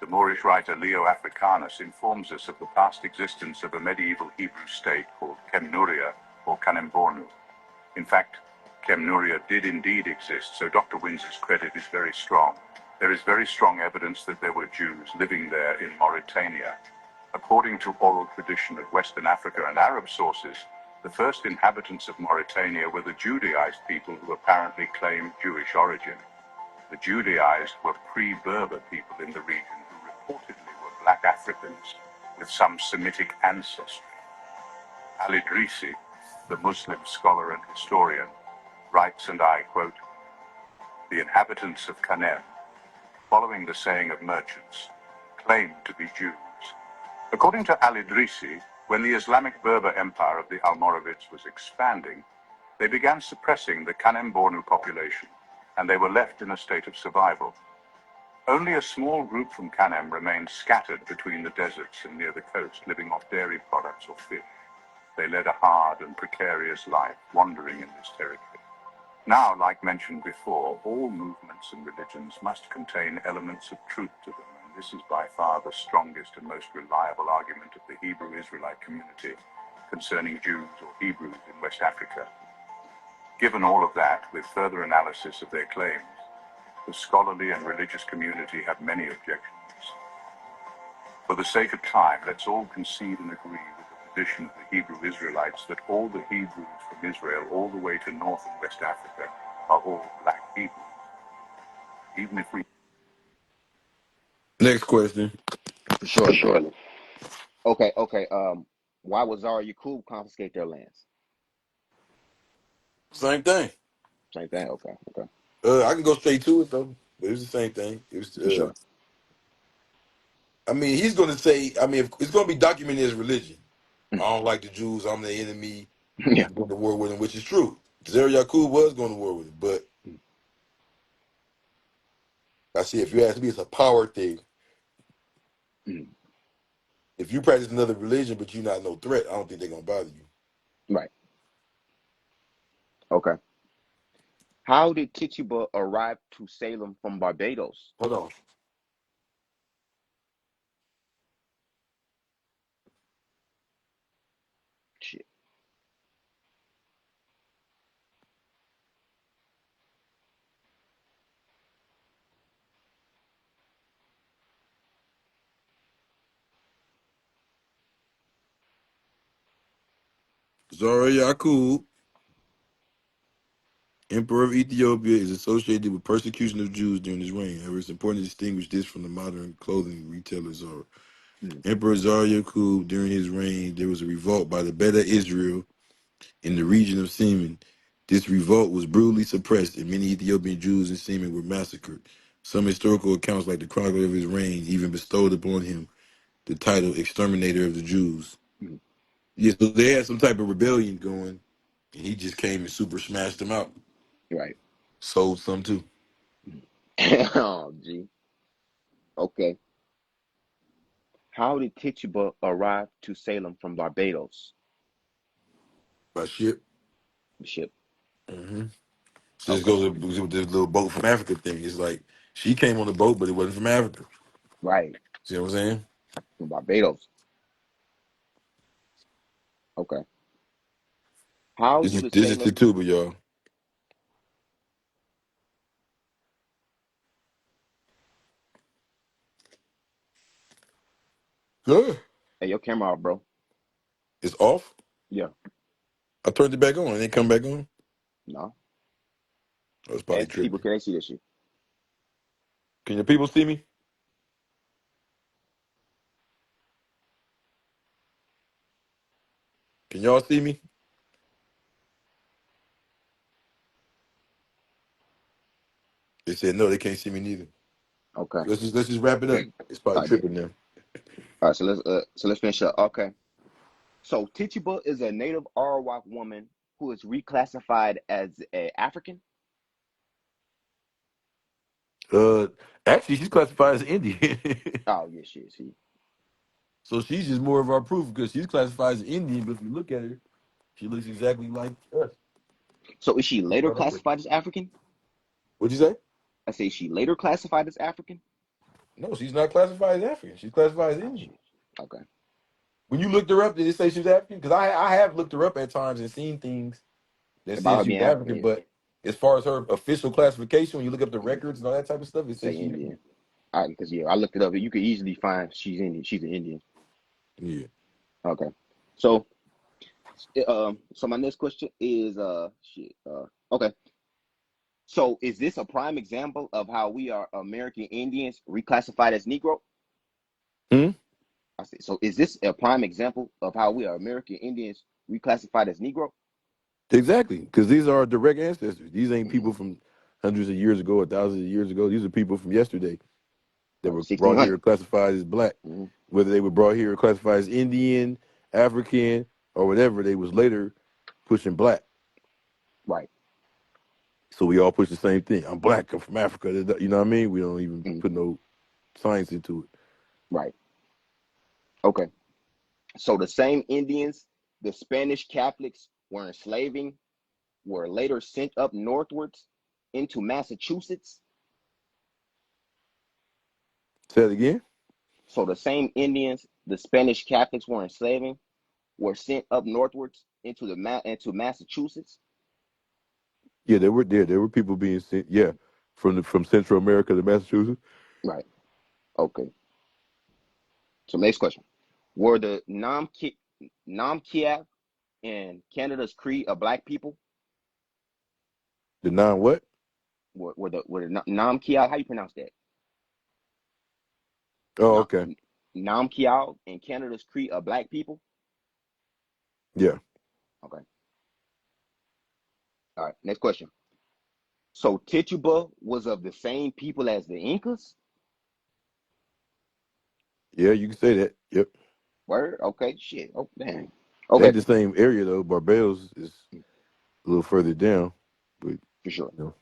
Speaker 3: The Moorish writer Leo Africanus informs us of the past existence of a medieval Hebrew state called Kemnuria or Kanem Bornu. In fact, Kemnuria did indeed exist, so Dr. Windsor's credit is very strong. There is very strong evidence that there were Jews living there in Mauritania. According to oral tradition of Western Africa and Arab sources, the first inhabitants of Mauritania were the Judaized people who apparently claimed Jewish origin. The Judaized were pre-Berber people in the region who reportedly were black Africans with some Semitic ancestry. Al-Idrisi, the Muslim scholar and historian, writes, and I quote, The inhabitants of Canem, following the saying of merchants, claimed to be Jews. According to Al-Idrisi, when the Islamic Berber Empire of the Almoravids was expanding, they began suppressing the Kanem-Bornu population, and they were left in a state of survival. Only a small group from Kanem remained scattered between the deserts and near the coast, living off dairy products or fish. They led a hard and precarious life, wandering in this territory. Now, like mentioned before, all movements and religions must contain elements of truth to them, and this is by far the strongest and most reliable argument of the Hebrew Israelite community concerning Jews or Hebrews in West Africa. Given all of that, with further analysis of their claims, the scholarly and religious community have many objections. For the sake of time, let's all concede and agree with the position of the Hebrew Israelites that all the Hebrews from Israel all the way to North and West Africa are all black Hebrews. Even if we...
Speaker 2: Next question.
Speaker 1: For sure, brother. Okay. Why would Zara Yaqub confiscate their lands?
Speaker 2: Same thing.
Speaker 1: Same thing. Okay.
Speaker 2: I can go straight to it though. But it's the same thing. It was.
Speaker 1: For sure.
Speaker 2: I mean, he's going to say. I mean, it's going to be documented as religion. I
Speaker 1: Mm.
Speaker 2: don't like the Jews. I'm the enemy.
Speaker 1: Yeah.
Speaker 2: I'm going to war with them, which is true. Zara Yaqub was going to war with him, but I see. If you ask me, it's a power thing.
Speaker 1: Mm.
Speaker 2: If you practice another religion, but you're not no threat, I don't think they're going to bother you.
Speaker 1: Right. Okay. How did Tituba arrive to Salem from Barbados?
Speaker 2: Hold on.
Speaker 1: Shit.
Speaker 2: Zara Yaqub, Emperor of Ethiopia, is associated with persecution of Jews during his reign. However, it's important to distinguish this from the modern clothing retailer Zara.
Speaker 1: Mm.
Speaker 2: Emperor Zara Yaqub, during his reign, there was a revolt by the Beta Israel in the region of Semen. This revolt was brutally suppressed, and many Ethiopian Jews in Semen were massacred. Some historical accounts, like the Chronicle of his reign, even bestowed upon him the title "Exterminator of the Jews."
Speaker 1: Mm.
Speaker 2: Yeah, so they had some type of rebellion going, and he just came and super smashed them out.
Speaker 1: Right.
Speaker 2: Sold some too.
Speaker 1: Oh, gee. Okay. How did Tituba arrive to Salem from Barbados?
Speaker 2: By ship.
Speaker 1: The ship.
Speaker 2: Mm-hmm. So this
Speaker 1: Okay.
Speaker 2: goes with this little boat from Africa thing. It's like she came on the boat, but it wasn't from Africa.
Speaker 1: Right.
Speaker 2: See what I'm saying?
Speaker 1: From Barbados. Okay. How
Speaker 2: This
Speaker 1: do
Speaker 2: is
Speaker 1: the
Speaker 2: this is the
Speaker 1: Salem
Speaker 2: tuba, y'all. Yeah.
Speaker 1: Hey, your camera off, bro?
Speaker 2: It's off.
Speaker 1: Yeah.
Speaker 2: I turned it back on. It ain't come back on.
Speaker 1: No.
Speaker 2: Oh, it's probably
Speaker 1: Ask the people,
Speaker 2: tripping.
Speaker 1: can they see this shit?
Speaker 2: Can your people see me? Can y'all see me? They said no, they can't see me neither.
Speaker 1: Okay.
Speaker 2: Let's just wrap it up. It's probably
Speaker 1: I bet.
Speaker 2: tripping now.
Speaker 1: All right, so let's finish up. Okay. So Tituba is a native Arawak woman who is reclassified as a African.
Speaker 2: Uh, Actually, she's classified as Indian,
Speaker 1: Oh yeah, she is.
Speaker 2: so she's just more of our proof because she's classified as Indian. But if you look at her, she looks exactly like us.
Speaker 1: So is she later classified as African?
Speaker 2: What'd you say?
Speaker 1: I say she later classified as African.
Speaker 2: No, she's not classified as African. She's classified as
Speaker 1: Oh
Speaker 2: Indian.
Speaker 1: shit. Okay.
Speaker 2: When you looked her up, did it say she was African? Because I have looked her up at times and seen things that
Speaker 1: About
Speaker 2: says
Speaker 1: her
Speaker 2: she was
Speaker 1: being African,
Speaker 2: African,
Speaker 1: yeah.
Speaker 2: but as far as her official classification, when you look up the records and all that type of stuff, it
Speaker 1: Say
Speaker 2: says she's
Speaker 1: Indian.
Speaker 2: Indian.
Speaker 1: Because yeah, I looked it up. You could easily find she's Indian. She's an Indian.
Speaker 2: Yeah.
Speaker 1: Okay. So so my next question is okay. So is this a prime example of how we are American Indians reclassified as Negro?
Speaker 2: Hmm?
Speaker 1: I say, so is this a prime example of how we are American Indians reclassified as Negro?
Speaker 2: Exactly, because these are our direct ancestors. These ain't
Speaker 1: Mm-hmm.
Speaker 2: people from. hundreds of years ago or thousands of years ago. These are people from yesterday that were brought here
Speaker 1: 1600.
Speaker 2: and classified as black.
Speaker 1: Mm-hmm.
Speaker 2: Whether they were brought here and classified as Indian, African, or whatever, they was later pushing black.
Speaker 1: Right.
Speaker 2: So we all push the same thing. I'm black. I'm from Africa. You know what I mean? We don't even
Speaker 1: Mm-hmm.
Speaker 2: put no science into it.
Speaker 1: Right. Okay. So the same Indians the Spanish Catholics were enslaving were later sent up northwards into Massachusetts.
Speaker 2: Say it again.
Speaker 1: So the same Indians the Spanish Catholics were enslaving were sent up northwards into Massachusetts.
Speaker 2: Yeah, there were there. There were people being sent. Yeah, from Central America to Massachusetts.
Speaker 1: Right. Okay. So next question: were the Namkia and Canada's Cree a black people?
Speaker 2: The non what?
Speaker 1: Were the Namkia? How you pronounce that?
Speaker 2: Oh,
Speaker 1: Na,
Speaker 2: okay.
Speaker 1: Namkia and Canada's Cree a black people?
Speaker 2: Yeah.
Speaker 1: Okay. All right. Next question. So Tituba was of the same people as the Incas?
Speaker 2: Yeah, you can say that. Yep.
Speaker 1: Word? Okay. Shit. Oh, damn.
Speaker 2: They
Speaker 1: Okay.
Speaker 2: ain't the same area though. Barbados is a little further down, but
Speaker 1: For sure.
Speaker 2: you know.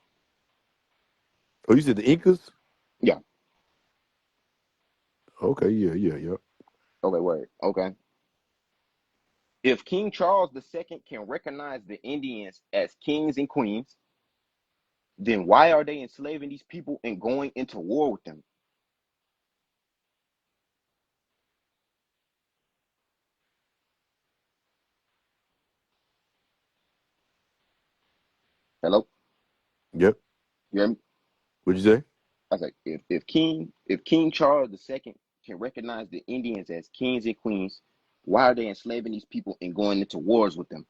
Speaker 2: Oh, you said the Incas?
Speaker 1: Yeah.
Speaker 2: Okay. Yeah. Yeah. Yeah.
Speaker 1: Okay. Word. Okay. If King Charles II can recognize the Indians as kings and queens, then why are they enslaving these people and going into war with them? Hello?
Speaker 2: Yep.
Speaker 1: You hear me?
Speaker 2: What'd you say?
Speaker 1: I was like, if King Charles II can recognize the Indians as kings and queens, why are they enslaving these people and going into wars with them?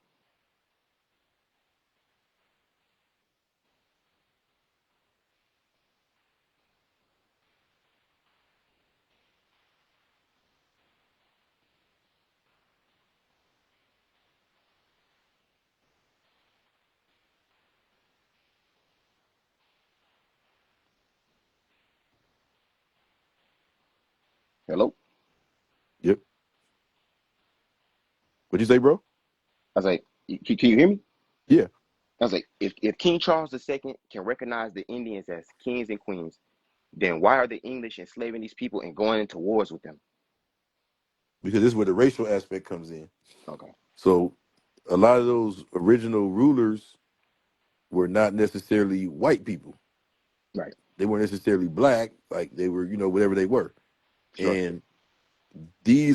Speaker 1: Hello?
Speaker 2: Yep. What'd you say, bro?
Speaker 1: I was like, can you hear me?
Speaker 2: Yeah.
Speaker 1: I was like, if King Charles II can recognize the Indians as kings and queens, then why are the English enslaving these people and going into wars with them?
Speaker 2: Because this is where the racial aspect comes in.
Speaker 1: Okay.
Speaker 2: So a lot of those original rulers were not necessarily white people.
Speaker 1: Right.
Speaker 2: They weren't necessarily black, like they were, whatever they were.
Speaker 1: Sure.
Speaker 2: And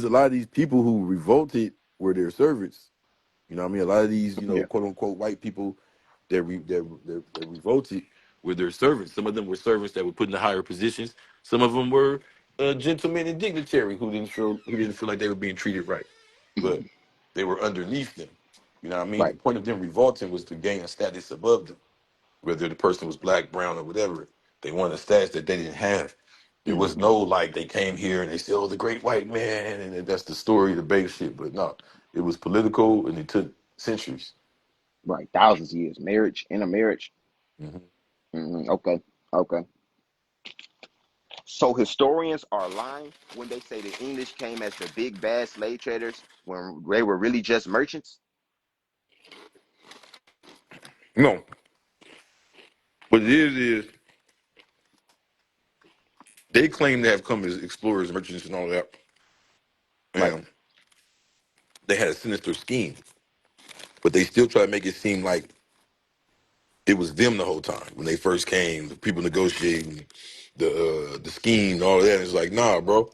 Speaker 2: a lot of these people who revolted were their servants. You know what I mean? A lot of these,
Speaker 1: Yeah.
Speaker 2: quote unquote white people that revolted were their servants. Some of them were servants that were put in the higher positions. Some of them were gentlemen and dignitary who didn't feel like they were being treated right. But
Speaker 1: Mhm.
Speaker 2: they were underneath them. You know what I mean? The
Speaker 1: Right.
Speaker 2: point of them revolting was to gain a status above them, whether the person was black, brown, or whatever. They wanted a status that they didn't have. There
Speaker 1: Hmm.
Speaker 2: was no like they came here and they said, "Oh, the great white man," and that's the story, the base shit. But no, it was political and it took centuries.
Speaker 1: Right. Thousands of years. Marriage, intermarriage.
Speaker 2: Hmm.
Speaker 1: Okay. Okay. So historians are lying when they say the English came as the big bad slave traders when they were really just merchants.
Speaker 2: No, what it is they claim to have come as explorers, merchants, and all that,
Speaker 1: Right.
Speaker 2: and they had a sinister scheme. But they still try to make it seem like it was them the whole time when they first came. The people negotiating the scheme and all of that. It's like, nah, bro.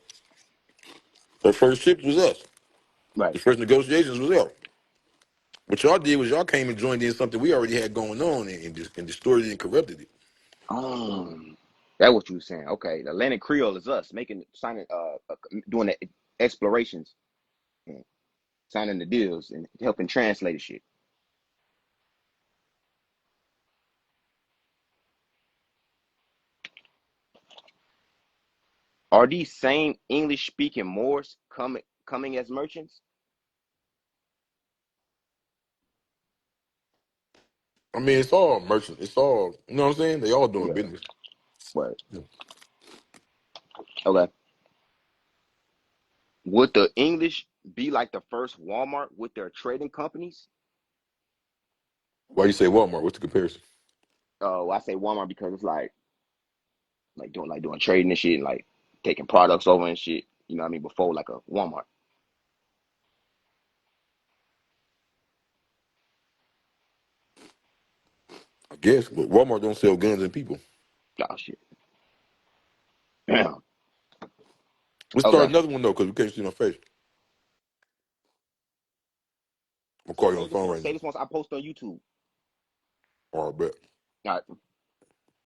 Speaker 2: The first ships was us.
Speaker 1: Right.
Speaker 2: The first negotiations was us. What y'all did was y'all came and joined in something we already had going on and distorted it and corrupted it.
Speaker 1: That's what you were saying. Okay. The Atlantic Creole is us signing, doing the explorations, and signing the deals and helping translate the shit. Are these same English speaking Moors coming as merchants?
Speaker 2: I mean, it's all merchant. It's all, you know what I'm saying? They all doing
Speaker 1: Yeah,
Speaker 2: business.
Speaker 1: but
Speaker 2: Yeah.
Speaker 1: okay. Would the English be like the first Walmart with their trading companies?
Speaker 2: Why you say Walmart? What's the comparison?
Speaker 1: I say Walmart because it's like doing trading and shit, and like taking products over and shit. You know what I mean? Before like a Walmart.
Speaker 2: I guess, but Walmart don't sell guns and people.
Speaker 1: Oh shit. Damn.
Speaker 2: Let's start
Speaker 1: Okay.
Speaker 2: another one though, because we can't see my face. I'm gonna call you on
Speaker 1: Say
Speaker 2: the
Speaker 1: this
Speaker 2: phone
Speaker 1: one.
Speaker 2: right now.
Speaker 1: Say this once I post on YouTube.
Speaker 2: All right, bet.
Speaker 1: All right.